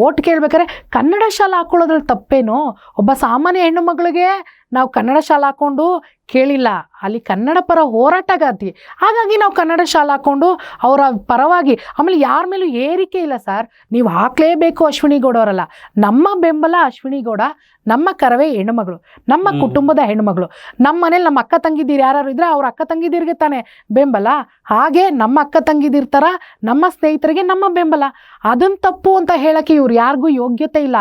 ಓಟ್ ಕೇಳ್ಬೇಕಾದ್ರೆ ಕನ್ನಡ ಶಾಲೆ ಹಾಕೊಳ್ಳೋದ್ರಲ್ಲಿ ತಪ್ಪೇನು? ಒಬ್ಬ ಸಾಮಾನ್ಯ ಹೆಣ್ಣು ಮಗಳಿಗೆ ನಾವು ಕನ್ನಡ ಶಾಲೆ ಹಾಕ್ಕೊಂಡು ಕೇಳಿಲ್ಲ, ಅಲ್ಲಿ ಕನ್ನಡ ಪರ ಹೋರಾಟಗಾತಿ. ಹಾಗಾಗಿ ನಾವು ಕನ್ನಡ ಶಾಲೆ ಹಾಕ್ಕೊಂಡು ಅವರ ಪರವಾಗಿ. ಆಮೇಲೆ ಯಾರ ಮೇಲೂ ಏರಿಕೆ ಇಲ್ಲ ಸರ್. ನೀವು ಹಾಕ್ಲೇಬೇಕು ಅಶ್ವಿನಿ ಗೌಡ ಅವರಲ್ಲ. ನಮ್ಮ ಬೆಂಬಲ ಅಶ್ವಿನಿ ಗೌಡ, ನಮ್ಮ ಕರವೇ ಹೆಣ್ಣುಮಗಳು, ನಮ್ಮ ಕುಟುಂಬದ ಹೆಣ್ಣುಮಗಳು. ನಮ್ಮ ಮನೇಲಿ ನಮ್ಮ ಅಕ್ಕ ತಂಗಿದ್ದೀರು ಯಾರು ಇದ್ರೆ ಅವ್ರ ಅಕ್ಕ ತಂಗಿದ್ದೀರಿಗೆ ತಾನೇ ಬೆಂಬಲ. ಹಾಗೆ ನಮ್ಮ ಅಕ್ಕ ತಂಗಿದಿರ್ತಾರ, ನಮ್ಮ ಸ್ನೇಹಿತರಿಗೆ ನಮ್ಮ ಬೆಂಬಲ. ಅದನ್ನ ತಪ್ಪು ಅಂತ ಹೇಳಕ್ಕೆ ಇವ್ರು ಯಾರಿಗೂ ಯೋಗ್ಯತೆ ಇಲ್ಲ.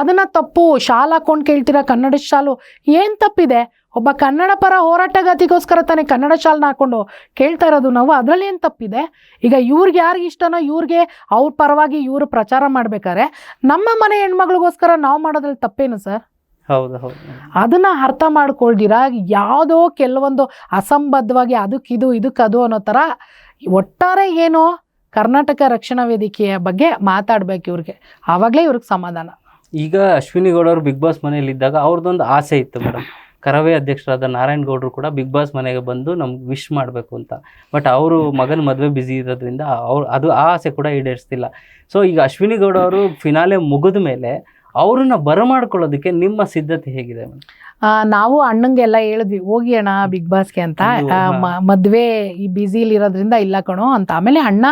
ಅದನ್ನ ತಪ್ಪು, ಶಾಲೆ ಹಾಕೊಂಡು ಕೇಳ್ತೀರಾ ಕನ್ನಡ ಶಾಲು, ಏನ್ ತಪ್ಪಿದೆ? ಒಬ್ಬ ಕನ್ನಡ ಪರ ಹೋರಾಟಗಾತಿಗೋಸ್ಕರ ತಾನೇ ಕನ್ನಡ ಶಾಲನ್ನ ಹಾಕೊಂಡು ಕೇಳ್ತಾ ಇರೋದು ನಾವು. ಅದರಲ್ಲಿ ಏನು ತಪ್ಪಿದೆ? ಈಗ ಇವ್ರಿಗೆ ಯಾರಿಗೆ ಇಷ್ಟನೋ ಇವ್ರಿಗೆ ಅವ್ರ ಪರವಾಗಿ ಇವರು ಪ್ರಚಾರ ಮಾಡ್ಬೇಕಾದ್ರೆ ನಮ್ಮ ಮನೆ ಹೆಣ್ಮಕ್ಳಿಗೋಸ್ಕರ ನಾವು ಮಾಡೋದ್ರಲ್ಲಿ ತಪ್ಪೇನು ಸರ್? ಹೌದು. ಅದನ್ನ ಅರ್ಥ ಮಾಡ್ಕೊಳ್ದಿರಾ ಯಾವುದೋ ಕೆಲವೊಂದು ಅಸಂಬದ್ಧವಾಗಿ ಅದಕ್ಕಿದು ಇದಕ್ಕದು ಅನ್ನೋ ಥರ ಒಟ್ಟಾರೆ ಏನು ಕರ್ನಾಟಕ ರಕ್ಷಣಾ ವೇದಿಕೆಯ ಬಗ್ಗೆ ಮಾತಾಡ್ಬೇಕು ಇವ್ರಿಗೆ, ಆವಾಗಲೇ ಇವ್ರಿಗೆ ಸಮಾಧಾನ. ಈಗ ಅಶ್ವಿನಿ ಗೌಡ ಅವರು ಬಿಗ್ ಬಾಸ್ ಮನೆಯಲ್ಲಿ ಇದ್ದಾಗ ಅವ್ರದ್ದೊಂದು ಆಸೆ ಇತ್ತು ಮೇಡಮ್, ಕರವೇ ಅಧ್ಯಕ್ಷರಾದ ನಾರಾಯಣಗೌಡರು ಕೂಡ ಬಿಗ್ ಬಾಸ್ ಮನೆಗೆ ಬಂದು ನಮ್ಗೆ ವಿಶ್ ಮಾಡಬೇಕು ಅಂತ. ಬಟ್ ಅವರು ಮಗನ ಮದುವೆ ಬ್ಯುಸಿ ಇರೋದ್ರಿಂದ ಅದು ಆ ಆಸೆ ಕೂಡ ಈಡೇರಿಸ್ತಿಲ್ಲ. ಸೊ ಈಗ ಅಶ್ವಿನಿ ಗೌಡ ಅವರು ಫಿನಾಲೆ ಮುಗಿದ ಮೇಲೆ ಅವ್ರನ್ನ ಬರಮಾಡ್ಕೊಳ್ಳೋದಕ್ಕೆ ನಿಮ್ಮ ಸಿದ್ಧತೆ ಹೇಗಿದೆ ಮೇಡಮ್? ನಾವು ಅಣ್ಣಂಗೆಲ್ಲ ಹೇಳಿದ್ವಿ ಹೋಗಿ ಅಣ್ಣ ಬಿಗ್ ಬಾಸ್ಗೆ ಅಂತ. ಮದುವೆ ಈ ಬ್ಯುಸಿಲಿ ಇರೋದ್ರಿಂದ ಇಲ್ಲ ಕಣೋ ಅಂತ. ಆಮೇಲೆ ಅಣ್ಣ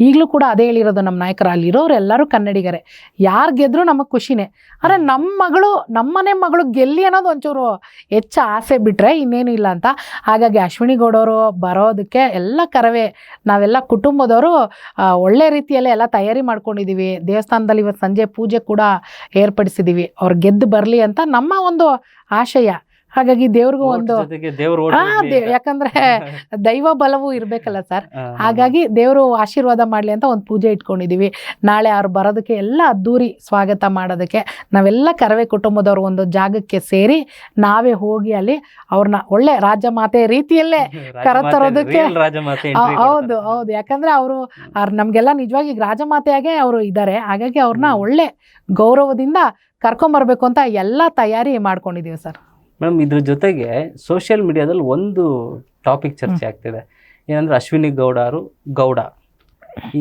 ಈಗಲೂ ಕೂಡ ಅದೇ ಹೇಳಿರೋದು, ನಮ್ಮ ನಾಯಕರು ಅಲ್ಲಿರೋರು ಎಲ್ಲರೂ ಕನ್ನಡಿಗರೇ, ಯಾರು ಗೆದ್ರು ನಮಗೆ ಖುಷಿನೇ. ಆದರೆ ನಮ್ಮನೆ ಮಗಳು ಗೆಲ್ಲಿ ಅನ್ನೋದು ಒಂಚೂರು ಹೆಚ್ಚು ಆಸೆ ಬಿಟ್ಟರೆ ಇನ್ನೇನು ಇಲ್ಲ ಅಂತ. ಹಾಗಾಗಿ ಅಶ್ವಿನಿ ಗೌಡವರು ಬರೋದಕ್ಕೆ ಎಲ್ಲ ಕರವೇ ನಾವೆಲ್ಲ ಕುಟುಂಬದವರು ಒಳ್ಳೆ ರೀತಿಯಲ್ಲೇ ಎಲ್ಲ ತಯಾರಿ ಮಾಡ್ಕೊಂಡಿದ್ದೀವಿ. ದೇವಸ್ಥಾನದಲ್ಲಿ ಇವತ್ತು ಸಂಜೆ ಪೂಜೆ ಕೂಡ ಏರ್ಪಡಿಸಿದ್ದೀವಿ, ಅವ್ರು ಗೆದ್ದು ಬರಲಿ ಅಂತ ನಮ್ಮ ಒಂದು ಆಶಯ. ಹಾಗಾಗಿ ದೇವ್ರಿಗೂ ಒಂದು ಯಾಕಂದ್ರೆ ದೈವ ಬಲವೂ ಇರ್ಬೇಕಲ್ಲ ಸರ್. ಹಾಗಾಗಿ ದೇವರು ಆಶೀರ್ವಾದ ಮಾಡ್ಲಿ ಅಂತ ಒಂದು ಪೂಜೆ ಇಟ್ಕೊಂಡಿದೀವಿ. ನಾಳೆ ಅವ್ರು ಬರೋದಕ್ಕೆ ಎಲ್ಲ ಅದ್ದೂರಿ ಸ್ವಾಗತ ಮಾಡೋದಕ್ಕೆ ನಾವೆಲ್ಲ ಕರವೇ ಕುಟುಂಬದವ್ರು ಒಂದು ಜಾಗಕ್ಕೆ ಸೇರಿ ನಾವೇ ಹೋಗಿ ಅಲ್ಲಿ ಅವ್ರನ್ನ ಒಳ್ಳೆ ರಾಜಮಾತೆ ರೀತಿಯಲ್ಲೇ ಕರೆತರೋದಕ್ಕೆ. ಹೌದು. ಯಾಕಂದ್ರೆ ಅವರು ನಮ್ಗೆಲ್ಲ ನಿಜವಾಗಿ ರಾಜಮಾತೆಯಾಗೆ ಅವರು ಇದ್ದಾರೆ. ಹಾಗಾಗಿ ಅವ್ರನ್ನ ಒಳ್ಳೆ ಗೌರವದಿಂದ ಕರ್ಕೊಂಬರ್ಬೇಕು ಅಂತ ಎಲ್ಲ ತಯಾರಿ ಮಾಡ್ಕೊಂಡಿದೀವಿ ಸರ್. ಮೇಡಮ್, ಇದ್ರ ಜೊತೆಗೆ ಸೋಷಿಯಲ್ ಮೀಡಿಯಾದಲ್ಲಿ ಒಂದು ಟಾಪಿಕ್ ಚರ್ಚೆ ಆಗ್ತಿದೆ, ಏನಂದ್ರೆ ಅಶ್ವಿನಿ ಗೌಡ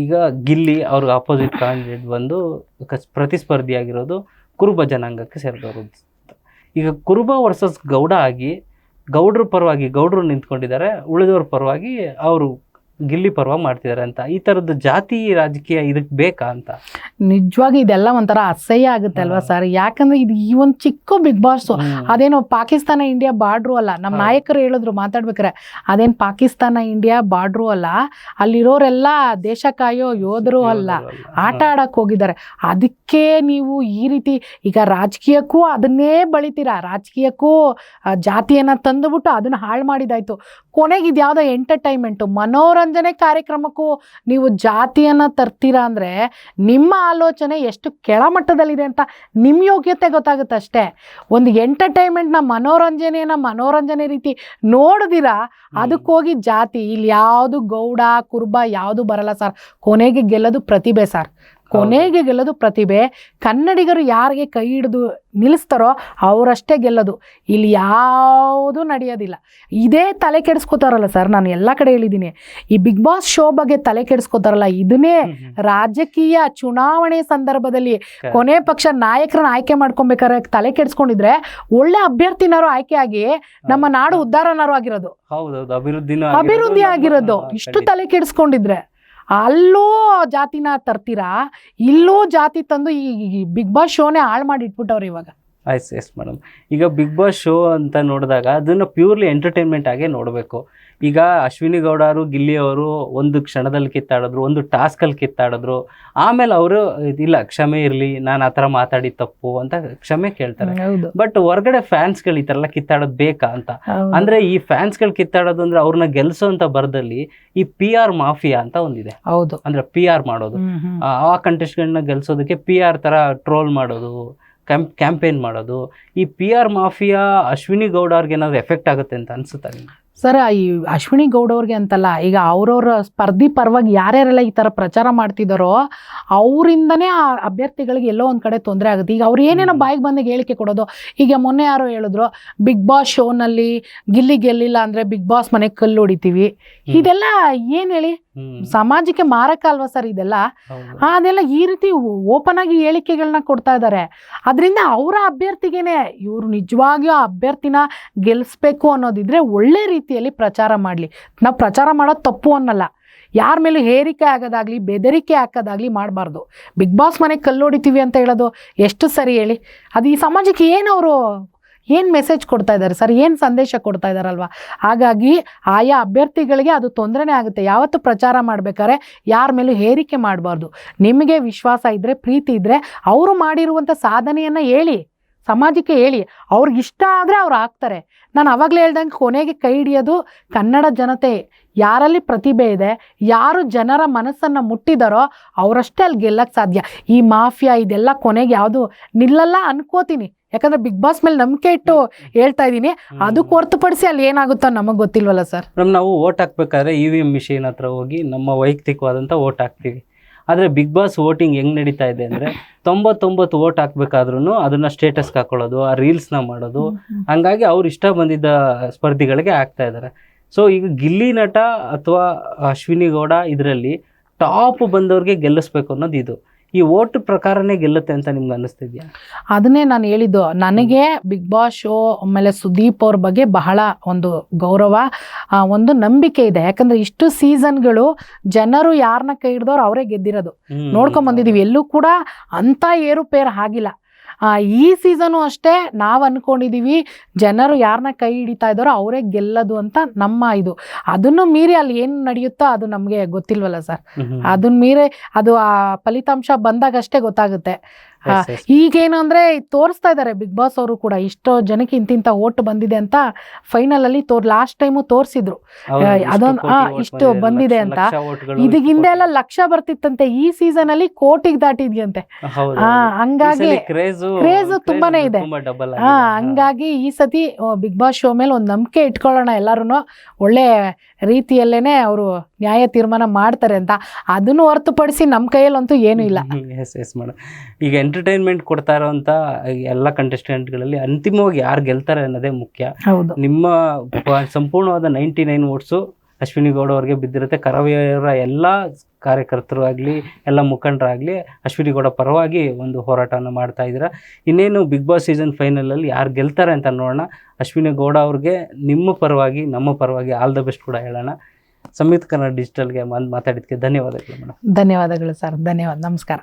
ಈಗ ಗಿಲ್ಲಿ ಅವ್ರಿಗೆ ಆಪೋಸಿಟ್ ಕ್ಯಾಂಡಿಡೇಟ್ ಬಂದು ಪ್ರತಿಸ್ಪರ್ಧಿಯಾಗಿರೋದು ಕುರುಬ ಜನಾಂಗಕ್ಕೆ ಸೇರಿದವರು. ಈಗ ಕುರುಬ ವರ್ಸಸ್ ಗೌಡ ಆಗಿ ಗೌಡ್ರ ಪರವಾಗಿ ಗೌಡ್ರು ನಿಂತ್ಕೊಂಡಿದ್ದಾರೆ, ಉಳಿದವ್ರ ಪರವಾಗಿ ಅವರು ಗಿಲ್ಲಿ ಪರವಾಗಿ ಮಾಡ್ತಿದ್ದಾರೆ ಅಂತ. ಈ ಥರದ್ದು ಜಾತಿ ರಾಜಕೀಯ ಇದಕ್ಕೆ ಬೇಕಾ ಅಂತ? ನಿಜವಾಗಿ ಇದೆಲ್ಲ ಒಂಥರ ಅಸಹ್ಯ ಆಗುತ್ತೆ ಅಲ್ವಾ ಸರ್? ಯಾಕಂದ್ರೆ ಇದು ಈ ಒಂದು ಚಿಕ್ಕ ಬಿಗ್ ಬಾಸ್ ಅದೇನೋ ಪಾಕಿಸ್ತಾನ ಇಂಡಿಯಾ ಬಾರ್ಡ್ರು ಅಲ್ಲ. ನಮ್ಮ ನಾಯಕರು ಹೇಳಿದ್ರು ಮಾತಾಡ್ಬೇಕಾರೆ, ಅದೇನು ಪಾಕಿಸ್ತಾನ ಇಂಡಿಯಾ ಬಾರ್ಡ್ರು ಅಲ್ಲ, ಅಲ್ಲಿರೋರೆಲ್ಲ ದೇಶ ಕಾಯೋ ಯೋಧರು ಅಲ್ಲ, ಆಟ ಆಡಕ್ಕೆ ಹೋಗಿದ್ದಾರೆ. ಅದಕ್ಕೆ ನೀವು ಈ ರೀತಿ ಈಗ ರಾಜಕೀಯಕ್ಕೂ ಅದನ್ನೇ ಬಳಿತೀರಾ, ರಾಜಕೀಯಕ್ಕೂ ಜಾತಿಯನ್ನ ತಂದುಬಿಟ್ಟು ಅದನ್ನ ಹಾಳು ಮಾಡಿದಾಯ್ತು. ಕೊನೆಗೆ ಇದು ಯಾವುದೋ ಎಂಟರ್ಟೈನ್ಮೆಂಟು ಮನೋರಂಜನೆ ಕಾರ್ಯಕ್ರಮಕ್ಕೂ ನೀವು ಜಾತಿಯನ್ನ ತರ್ತೀರಾ ಅಂದರೆ ನಿಮ್ಮ ಆಲೋಚನೆ ಎಷ್ಟು ಕೆಳಮಟ್ಟದಲ್ಲಿದೆ ಅಂತ ನಿಮ್ಮ ಯೋಗ್ಯತೆ ಗೊತ್ತಾಗುತ್ತೆ ಅಷ್ಟೇ. ಒಂದು ಎಂಟರ್ಟೈನ್ಮೆಂಟ್ನ ಮನೋರಂಜನೆ ರೀತಿ ನೋಡಿದಿರಾ, ಅದಕ್ಕೋಗಿ ಜಾತಿ ಇಲ್ಲಿ ಯಾವುದು ಗೌಡ ಕುರುಬ ಯಾವುದು ಬರಲ್ಲ ಸರ್. ಕೊನೆಗೆ ಗೆಲ್ಲೋದು ಪ್ರತಿಭೆ ಸರ್, ಕೊನೆಗೆ ಗೆಲ್ಲೋದು ಪ್ರತಿಭೆ. ಕನ್ನಡಿಗರು ಯಾರಿಗೆ ಕೈ ಹಿಡಿದು ನಿಲ್ಲಿಸ್ತಾರೋ ಅವರಷ್ಟೇ ಗೆಲ್ಲೋದು. ಇಲ್ಲಿ ಯಾವುದೂ ನಡೆಯೋದಿಲ್ಲ. ಇದೇ ತಲೆ ಕೆಡಿಸ್ಕೋತಾರಲ್ಲ ಸರ್, ನಾನು ಎಲ್ಲ ಕಡೆ ಹೇಳಿದ್ದೀನಿ, ಈ ಬಿಗ್ ಬಾಸ್ ಶೋ ಬಗ್ಗೆ ತಲೆ ಕೆಡಿಸ್ಕೋತಾರಲ್ಲ, ಇದನ್ನೇ ರಾಜಕೀಯ ಚುನಾವಣೆ ಸಂದರ್ಭದಲ್ಲಿ ಕೊನೆ ಪಕ್ಷ ನಾಯಕರನ್ನ ಆಯ್ಕೆ ಮಾಡ್ಕೊಬೇಕಾದ್ರೆ ತಲೆ ಕೆಡಿಸ್ಕೊಂಡಿದ್ರೆ ಒಳ್ಳೆ ಅಭ್ಯರ್ಥಿನಾರು ಆಯ್ಕೆ ಆಗಿ ನಮ್ಮ ನಾಡು ಉದ್ಧಾರನಾರು ಆಗಿರೋದು, ಅಭಿವೃದ್ಧಿ ಆಗಿರೋದು. ಇಷ್ಟು ತಲೆ ಕೆಡಿಸ್ಕೊಂಡಿದ್ರೆ ಅಲ್ಲೂ ಜಾತಿನ ತರ್ತೀರಾ, ಇಲ್ಲೂ ಜಾತಿ ತಂದು ಈ ಬಿಗ್ ಬಾಸ್ ಶೋನೇ ಹಾಳು ಮಾಡಿ ಇಟ್ಬಿಟ್ಟವ್ರು ಇವಾಗ. Yes madam. ಈಗ ಬಿಗ್ ಬಾಸ್ ಶೋ ಅಂತ ನೋಡಿದಾಗ ಅದನ್ನು ಪ್ಯೂರ್ಲಿ ಎಂಟರ್ಟೈನ್ಮೆಂಟ್ ಆಗೇ ನೋಡಬೇಕು. ಈಗ ಅಶ್ವಿನಿ ಗೌಡರು ಗಿಲ್ಲಿ ಅವರು ಒಂದು ಕ್ಷಣದಲ್ಲಿ ಕಿತ್ತಾಡಿದ್ರು, ಒಂದು ಟಾಸ್ಕಲ್ಲಿ ಕಿತ್ತಾಡಿದ್ರು, ಆಮೇಲೆ ಅವರು ಇಲ್ಲ ಕ್ಷಮೆ ಇರಲಿ, ನಾನು ಆ ಥರ ಮಾತಾಡಿ ತಪ್ಪು ಅಂತ ಕ್ಷಮೆ ಕೇಳ್ತಾರೆ. ಬಟ್ ಹೊರಗಡೆ ಫ್ಯಾನ್ಸ್ಗಳು ಈ ಥರ ಎಲ್ಲ ಕಿತ್ತಾಡೋದು ಬೇಕಾ ಅಂತ. ಅಂದ್ರೆ ಈ ಫ್ಯಾನ್ಸ್ಗಳು ಕಿತ್ತಾಡೋದು ಅಂದ್ರೆ ಅವ್ರನ್ನ ಗೆಲ್ಸೋಂತ ಬರದಲ್ಲಿ ಈ PR ಮಾಫಿಯಾ ಅಂತ ಒಂದಿದೆ. ಹೌದು, ಅಂದ್ರೆ PR ಮಾಡೋದು, ಆ ಕಂಟೆಸ್ಟ್ಗಳನ್ನ ಗೆಲ್ಸೋದಕ್ಕೆ PR ತರ ಟ್ರೋಲ್ ಮಾಡೋದು, ಕ್ಯಾಂಪೇನ್ ಮಾಡೋದು. ಈ PR ಮಾಫಿಯಾ ಅಶ್ವಿನಿ ಗೌಡ ಅವ್ರಿಗೆ ಏನಾದ್ರು ಎಫೆಕ್ಟ್ ಆಗುತ್ತೆ ಅಂತ ಅನ್ಸುತ್ತಾ ನಿಮ್ಗೆ? ಸರ್, ಈ ಅಶ್ವಿನಿ ಗೌಡವ್ರಿಗೆ ಅಂತಲ್ಲ, ಈಗ ಅವ್ರವ್ರ ಸ್ಪರ್ಧಿ ಪರವಾಗಿ ಯಾರ್ಯಾರೆಲ್ಲ ಈ ಥರ ಪ್ರಚಾರ ಮಾಡ್ತಿದ್ದಾರೋ ಅವರಿಂದನೇ ಆ ಅಭ್ಯರ್ಥಿಗಳಿಗೆ ಎಲ್ಲೋ ಒಂದು ಕಡೆ ತೊಂದರೆ ಆಗುತ್ತೆ. ಈಗ ಅವ್ರು ಏನೇನೋ ಬಾಯಿಗೆ ಬಂದಾಗ ಹೇಳಿಕೆ ಕೊಡೋದು. ಈಗ ಮೊನ್ನೆ ಯಾರೋ ಹೇಳಿದ್ರು, ಬಿಗ್ ಬಾಸ್ ಶೋನಲ್ಲಿ ಗಿಲ್ಲಿ ಗೆಲ್ಲಿಲ್ಲ ಅಂದರೆ ಬಿಗ್ ಬಾಸ್ ಮನೆಗೆ ಕಲ್ಲು ಹೊಡಿತೀವಿ. ಇದೆಲ್ಲ ಏನು ಹೇಳಿ, ಸಮಾಜಕ್ಕೆ ಮಾರಕ ಅಲ್ವಾ ಸರ್ ಇದೆಲ್ಲ? ಅದೆಲ್ಲ ಈ ರೀತಿ ಓಪನ್ ಆಗಿ ಹೇಳಿಕೆಗಳನ್ನ ಕೊಡ್ತಾ ಇದ್ದಾರೆ. ಅದರಿಂದ ಅವರ ಅಭ್ಯರ್ಥಿಗೇನೆ ಇವರು ನಿಜವಾಗಿಯೂ ಆ ಅಭ್ಯರ್ಥಿನ ಗೆಲ್ಲಿಸ್ಬೇಕು ಅನ್ನೋದಿದ್ರೆ ಒಳ್ಳೆ ರೀತಿಯಲ್ಲಿ ಪ್ರಚಾರ ಮಾಡಲಿ. ನಾವು ಪ್ರಚಾರ ಮಾಡೋದು ತಪ್ಪು ಅನ್ನಲ್ಲ, ಯಾರ ಮೇಲೂ ಹೇರಿಕೆ ಆಗೋದಾಗ್ಲಿ ಬೆದರಿಕೆ ಹಾಕೋದಾಗ್ಲಿ ಮಾಡಬಾರ್ದು. ಬಿಗ್ ಬಾಸ್ ಮನೆಗೆ ಕಲ್ಲು ಹೊಡಿತೀವಿ ಅಂತ ಹೇಳೋದು ಎಷ್ಟು ಸರಿ ಹೇಳಿ? ಅದು ಈ ಸಮಾಜಕ್ಕೆ ಏನು ಮೆಸೇಜ್ ಕೊಡ್ತಾ ಇದ್ದಾರೆ ಸರ್, ಏನು ಸಂದೇಶ ಕೊಡ್ತಾ ಇದ್ದಾರಲ್ವ? ಹಾಗಾಗಿ ಆಯಾ ಅಭ್ಯರ್ಥಿಗಳಿಗೆ ಅದು ತೊಂದರೆನೇ ಆಗುತ್ತೆ. ಯಾವತ್ತು ಪ್ರಚಾರ ಮಾಡ್ಬೇಕಾದ್ರೆ ಯಾರ ಮೇಲೂ ಹೇರಿಕೆ ಮಾಡಬಾರ್ದು. ನಿಮಗೆ ವಿಶ್ವಾಸ ಇದ್ದರೆ, ಪ್ರೀತಿ ಇದ್ದರೆ ಅವರು ಮಾಡಿರುವಂಥ ಸಾಧನೆಯನ್ನು ಹೇಳಿ, ಸಮಾಜಕ್ಕೆ ಹೇಳಿ. ಅವ್ರಿಗೆ ಇಷ್ಟ ಆದರೆ ಅವ್ರು ಆಗ್ತಾರೆ. ನಾನು ಅವಾಗಲೇ ಹೇಳ್ದಂಗೆ ಕೊನೆಗೆ ಕೈ ಹಿಡಿಯೋದು ಕನ್ನಡ ಜನತೆ. ಯಾರಲ್ಲಿ ಪ್ರತಿಭೆ ಇದೆ, ಯಾರು ಜನರ ಮನಸ್ಸನ್ನು ಮುಟ್ಟಿದಾರೋ ಅವರಷ್ಟೇ ಅಲ್ಲಿ ಗೆಲ್ಲಕ್ಕೆ ಸಾಧ್ಯ. ಈ ಮಾಫಿಯಾ ಇದೆಲ್ಲ ಕೊನೆಗೆ ಯಾವುದು ನಿಲ್ಲಲ್ಲ ಅನ್ಕೋತೀನಿ. ಯಾಕಂದ್ರೆ ಬಿಗ್ ಬಾಸ್ ಮೇಲೆ ನಂಬಿಕೆ ಇಟ್ಟು ಹೇಳ್ತಾ ಇದ್ದೀನಿ. ಅದಕ್ಕೆ ಹೊರತುಪಡಿಸಿ ಅಲ್ಲಿ ಏನಾಗುತ್ತೋ ನಮಗೆ ಗೊತ್ತಿಲ್ವಲ್ಲ ಸರ್. ನಾವು ವೋಟ್ ಹಾಕ್ಬೇಕಾದ್ರೆ EVM ಮಿಷಿನ್ ಹತ್ರ ಹೋಗಿ ನಮ್ಮ ವೈಯಕ್ತಿಕವಾದಂಥ ವೋಟ್ ಹಾಕ್ತೀವಿ. ಆದರೆ ಬಿಗ್ ಬಾಸ್ ವೋಟಿಂಗ್ ಹೆಂಗೆ ನಡೀತಾ ಇದೆ ಅಂದರೆ 99 ವೋಟ್ ಹಾಕ್ಬೇಕಾದ್ರೂ ಅದನ್ನು ಸ್ಟೇಟಸ್ಗೆ ಹಾಕೊಳ್ಳೋದು, ಆ ರೀಲ್ಸ್ನ ಮಾಡೋದು. ಹಂಗಾಗಿ ಅವ್ರು ಇಷ್ಟ ಬಂದಿದ್ದ ಸ್ಪರ್ಧಿಗಳಿಗೆ ಹಾಕ್ತಾ ಇದ್ದಾರೆ. ಸೊ ಈಗ ಗಿಲ್ಲಿ ನಟ ಅಥವಾ ಅಶ್ವಿನಿ ಗೌಡ ಇದರಲ್ಲಿ ಟಾಪ್ ಬಂದವ್ರಿಗೆ ಗೆಲ್ಲಿಸ್ಬೇಕು ಅನ್ನೋದು ಇದು. ಈ ವೋಟ್ ಪ್ರಕಾರನೇ ಗೆಲ್ಲುತ್ತೆ ಅಂತ ನಿಮ್ಗೆ ಅನ್ನಿಸ್ತಿದ್ಯಾ? ಅದನ್ನೇ ನಾನು ಹೇಳಿದ್ದು. ನನಗೆ ಬಿಗ್ ಬಾಸ್ ಶೋ ಆಮೇಲೆ ಸುದೀಪ್ ಅವ್ರ ಬಗ್ಗೆ ಬಹಳ ಒಂದು ಗೌರವ, ಒಂದು ನಂಬಿಕೆ ಇದೆ. ಯಾಕಂದ್ರೆ ಇಷ್ಟು ಸೀಸನ್ಗಳು ಜನರು ಯಾರನ್ನ ಕೈ ಹಿಡ್ದವ್ರು ಅವರೇ ಗೆದ್ದಿರೋದು ನೋಡ್ಕೊಂಡ್ ಬಂದಿದೀವಿ. ಎಲ್ಲೂ ಕೂಡ ಅಂತ ಏರುಪೇರು ಆಗಿಲ್ಲ. ಈ ಸೀಸನು ಅಷ್ಟೇ ನಾವು ಅಂದ್ಕೊಂಡಿದ್ದೀವಿ ಜನರು ಯಾರನ್ನ ಕೈ ಹಿಡಿತಾ ಇದ್ದಾರೋ ಅವರೇ ಗೆಲ್ಲೋದು ಅಂತ ನಮ್ಮ ಇದು. ಅದನ್ನು ಮೀರಿ ಅಲ್ಲಿ ಏನು ನಡೆಯುತ್ತೋ ಅದು ನಮಗೆ ಗೊತ್ತಿಲ್ವಲ್ಲ ಸರ್. ಅದನ್ನ ಮೀರಿ ಅದು ಆ ಫಲಿತಾಂಶ ಬಂದಾಗಷ್ಟೇ ಗೊತ್ತಾಗುತ್ತೆ. ಈಗೇನು ಅಂದರೆ ತೋರಿಸ್ತಾ ಇದ್ದಾರೆ ಬಿಗ್ ಬಾಸ್ ಅವರು ಕೂಡ, ಇಷ್ಟೋ ಜನಕ್ಕೆ ಇಂತಿಂಥ ಓಟ್ ಬಂದಿದೆ ಅಂತ ಫೈನಲ್ ಅಲ್ಲಿ ಲಾಸ್ಟ್ ಟೈಮು ತೋರಿಸಿದ್ರು. ಅದೊಂದು ಇಷ್ಟು ಬಂದಿದೆ ಅಂತ. ಇದಕ್ಕಿಂದ ಎಲ್ಲ ಲಕ್ಷ ಬರ್ತಿತ್ತಂತೆ, ಈ ಸೀಸನ್ ಅಲ್ಲಿ ಕೋಟಿಗೆ ದಾಟಿದ್ಯಂತೆ. ಹಂಗಾಗಿ ಕ್ರೇಜ್ ತುಂಬಾನೇ ಇದೆ. ಹಂಗಾಗಿ ಈ ಸತಿ ಬಿಗ್ ಬಾಸ್ ಶೋ ಮೇಲೆ ಒಂದು ನಂಬಿಕೆ ಇಟ್ಕೊಳ್ಳೋಣ ಎಲ್ಲರೂ. ಒಳ್ಳೆ ರೀತಿಯಲ್ಲೇನೆ ಅವರು ನ್ಯಾಯ ತೀರ್ಮಾನ ಮಾಡ್ತಾರೆ ಅಂತ. ಅದನ್ನು ಹೊರತುಪಡಿಸಿ ನಮ್ಮ ಕೈಯಲ್ಲಂತೂ ಏನೂ ಇಲ್ಲ. ಈಗ ಎಂಟರ್ಟೈನ್ಮೆಂಟ್ ಕೊಡ್ತಾ ಇರೋಂಥ ಎಲ್ಲ ಕಂಟೆಸ್ಟೆಂಟ್ಗಳಲ್ಲಿ ಅಂತಿಮವಾಗಿ ಯಾರು ಗೆಲ್ತಾರೆ ಅನ್ನೋದೇ ಮುಖ್ಯ. ನಿಮ್ಮ ಸಂಪೂರ್ಣವಾದ 99 ವೋಟ್ಸು ಅಶ್ವಿನಿ ಗೌಡ ಅವ್ರಿಗೆ ಬಿದ್ದಿರುತ್ತೆ. ಕರಾವಳಿಯವರ ಎಲ್ಲ ಕಾರ್ಯಕರ್ತರು ಆಗಲಿ, ಎಲ್ಲ ಮುಖಂಡರಾಗಲಿ ಅಶ್ವಿನಿ ಗೌಡ ಪರವಾಗಿ ಒಂದು ಹೋರಾಟವನ್ನು ಮಾಡ್ತಾ ಇದ್ದೀರಾ. ಇನ್ನೇನು ಬಿಗ್ ಬಾಸ್ ಸೀಸನ್ ಫೈನಲಲ್ಲಿ ಯಾರು ಗೆಲ್ತಾರೆ ಅಂತ ನೋಡೋಣ. ಅಶ್ವಿನಿ ಗೌಡ ಅವ್ರಿಗೆ ನಿಮ್ಮ ಪರವಾಗಿ, ನಮ್ಮ ಪರವಾಗಿ ಆಲ್ ದ ಬೆಸ್ಟ್ ಕೂಡ ಹೇಳೋಣ. ಸಂಯುಕ್ತ ಕನ್ನಡ ಡಿಜಿಟಲ್ಗೆ ಮಾತಾಡಿದ್ದಕ್ಕೆ ಧನ್ಯವಾದಗಳು ಮೇಡಮ್. ಧನ್ಯವಾದಗಳು ಸರ್, ಧನ್ಯವಾದ, ನಮಸ್ಕಾರ.